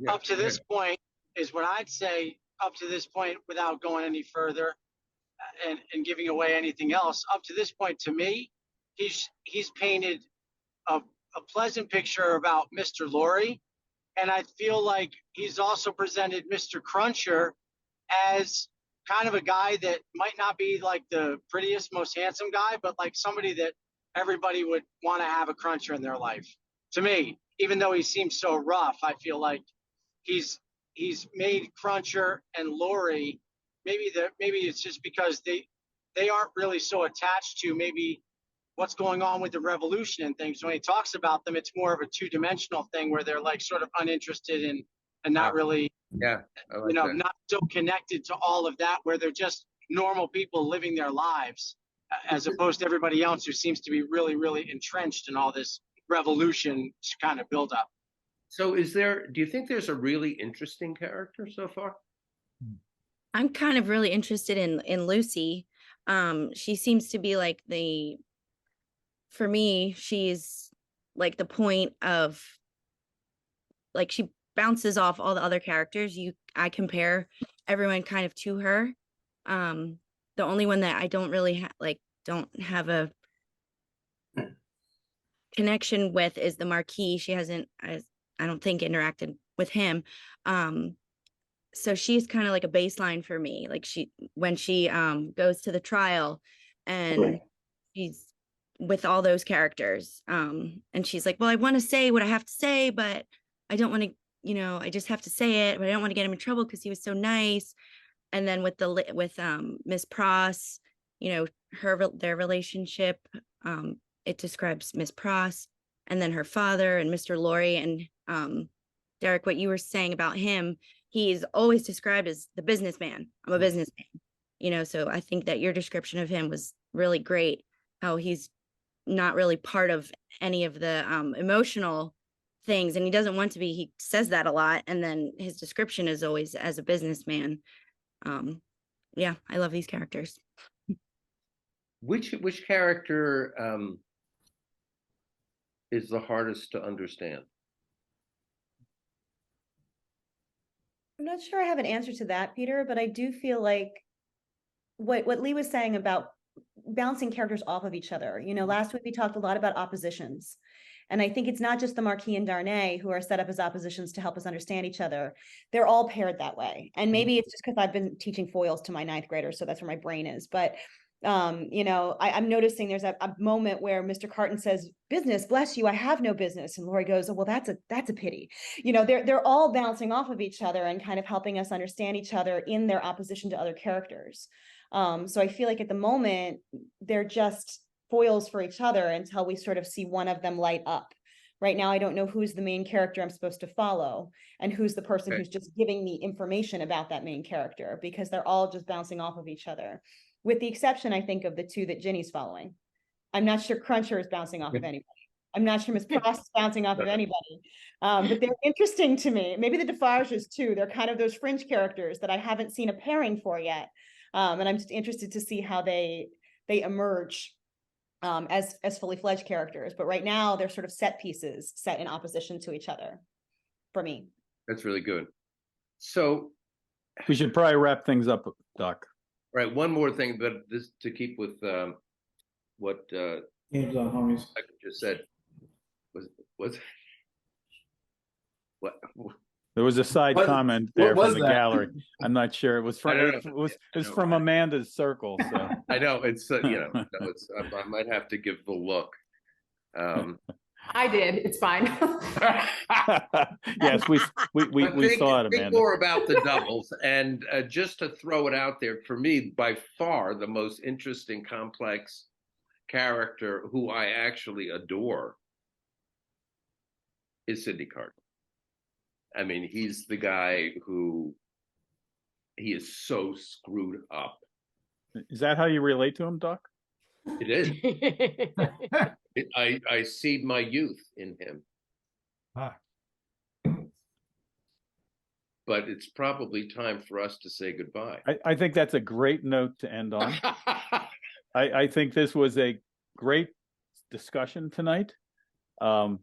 Up to this point is what I'd say. Up to this point, without going any further and giving away anything else, up to this point, to me, he's painted a pleasant picture about Mr. Lorry, and I feel like he's also presented Mr. Cruncher as kind of a guy that might not be like the prettiest, most handsome guy, but like somebody that everybody would want to have a Cruncher in their life. To me, even though he seems so rough, I feel like he's made Cruncher and Lorry, maybe it's just because they aren't really so attached to maybe what's going on with the revolution and things. When he talks about them, it's more of a 2-dimensional thing where they're like sort of uninterested in and not really, not so connected to all of that, where they're just normal people living their lives, as opposed to everybody else who seems to be really, really entrenched in all this revolution kind of buildup. So do you think there's a really interesting character so far? I'm kind of really interested in Lucy. She seems to be like for me, she's like the point of, like, she bounces off all the other characters. I compare everyone kind of to her. The only one that I don't really don't have a connection with is the Marquis. She hasn't, I don't think, interacted with him. so she's kind of like a baseline for me. Like when she goes to the trial and she's with all those characters, and she's like, well, I want to say what I have to say, but I don't want to, I just have to say it, but I don't want to get him in trouble because he was so nice. And then with Miss Pross, their relationship, it describes Miss Pross and then her father and Mr. Laurie. And Derek, what you were saying about him, he's always described as the businessman. I'm a businessman, so I think that your description of him was really great, how he's not really part of any of the emotional things, and he doesn't want to be. He says that a lot, and then his description is always as a businessman. Yeah, I love these characters. Which character is the hardest to understand? I'm not sure I have an answer to that, Peter, but I do feel like what Lee was saying about bouncing characters off of each other. Last week we talked a lot about oppositions. And I think it's not just the Marquis and Darnay who are set up as oppositions to help us understand each other. They're all paired that way. And maybe it's just because I've been teaching foils to my 9th graders, so that's where my brain is. But I'm noticing there's a moment where Mr. Carton says, "Business, bless you, I have no business." And Laurie goes, "Oh, well, that's a pity." They're all bouncing off of each other and kind of helping us understand each other in their opposition to other characters. So I feel like at the moment, they're just foils for each other until we sort of see one of them light up. Right now, I don't know who's the main character I'm supposed to follow and who's the person who's just giving me information about that main character, because they're all just bouncing off of each other. With the exception, I think, of the 2 that Ginny's following. I'm not sure Cruncher is bouncing off of anybody. I'm not sure Miss Pross is bouncing off of anybody. But they're interesting to me. Maybe the Defarges too. They're kind of those fringe characters that I haven't seen a pairing for yet. And I'm just interested to see how they emerge as fully fledged characters. But right now they're sort of set pieces set in opposition to each other for me. That's really good. So we should probably wrap things up, Doc. Right. One more thing, but this to keep with what I just said was what. There was a side comment there from the gallery. I'm not sure. It was from Amanda's circle. So I know it's I might have to give the look. I did. It's fine. Yes, we saw it, Amanda. Think more about the doubles, and just to throw it out there, for me, by far the most interesting, complex character who I actually adore is Sidney Carton. I mean, he's the guy he is so screwed up. Is that how you relate to him, Doc? It is. I see my youth in him. But it's probably time for us to say goodbye. I think that's a great note to end on. I think this was a great discussion tonight. And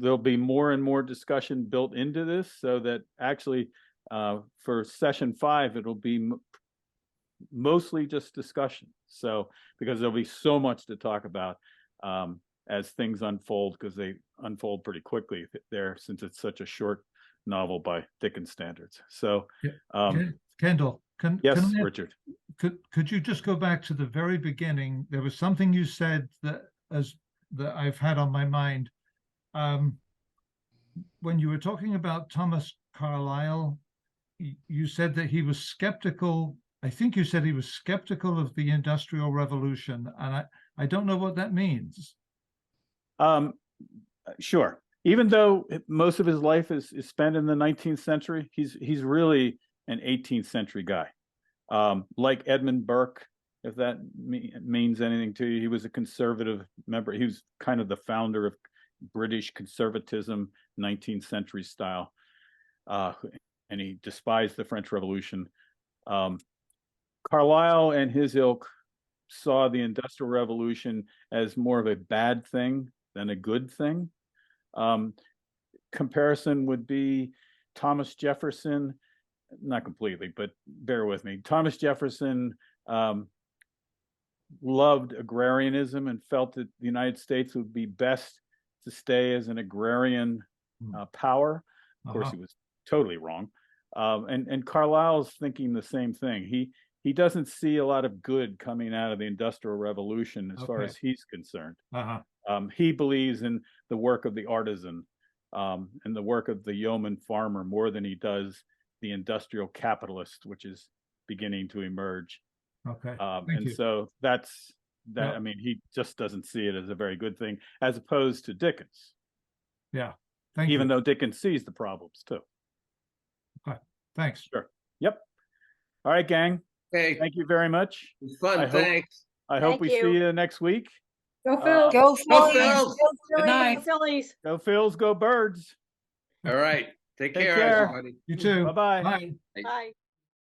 there'll be more and more discussion built into this, so that actually for session 5, it'll be mostly just discussion. So, because there'll be so much to talk about as things unfold, because they unfold pretty quickly there, since it's such a short novel by Dickens standards. So, Kendall, Richard, could you just go back to the very beginning? There was something you said that I've had on my mind. When you were talking about Thomas Carlyle, you said that he was skeptical. I think you said he was skeptical of the Industrial Revolution, and I don't know what that means. Sure. Even though most of his life is spent in the 19th century, he's really an 18th century guy. Like Edmund Burke, if that means anything to you, he was a conservative member. He was kind of the founder of British conservatism, 19th century style, and he despised the French Revolution. Carlyle and his ilk saw the Industrial Revolution as more of a bad thing than a good thing. Comparison would be Thomas Jefferson, not completely, but bear with me. Thomas Jefferson loved agrarianism and felt that the United States would be best to stay as an agrarian power. Of course, he was totally wrong. And Carlyle's thinking the same thing. He doesn't see a lot of good coming out of the Industrial Revolution as far Okay. as he's concerned. Uh-huh. He believes in the work of the artisan and the work of the yeoman farmer more than he does the industrial capitalist, which is beginning to emerge. Okay. And you. so that's that. Yeah. I mean, he just doesn't see it as a very good thing, as opposed to Dickens. Yeah. Even though Dickens sees the problems too. Okay. Thanks. Sure. Yep. All right, gang. Hey, Thank you very much. it was fun. I hope- Thanks. I hope we see you next week. Go Phil. Go Go Phillies. Phils. Good night. Phillies. Go Phils, go Birds. All right. Take Take care, care. everybody. You too. Bye-bye. Bye. Bye.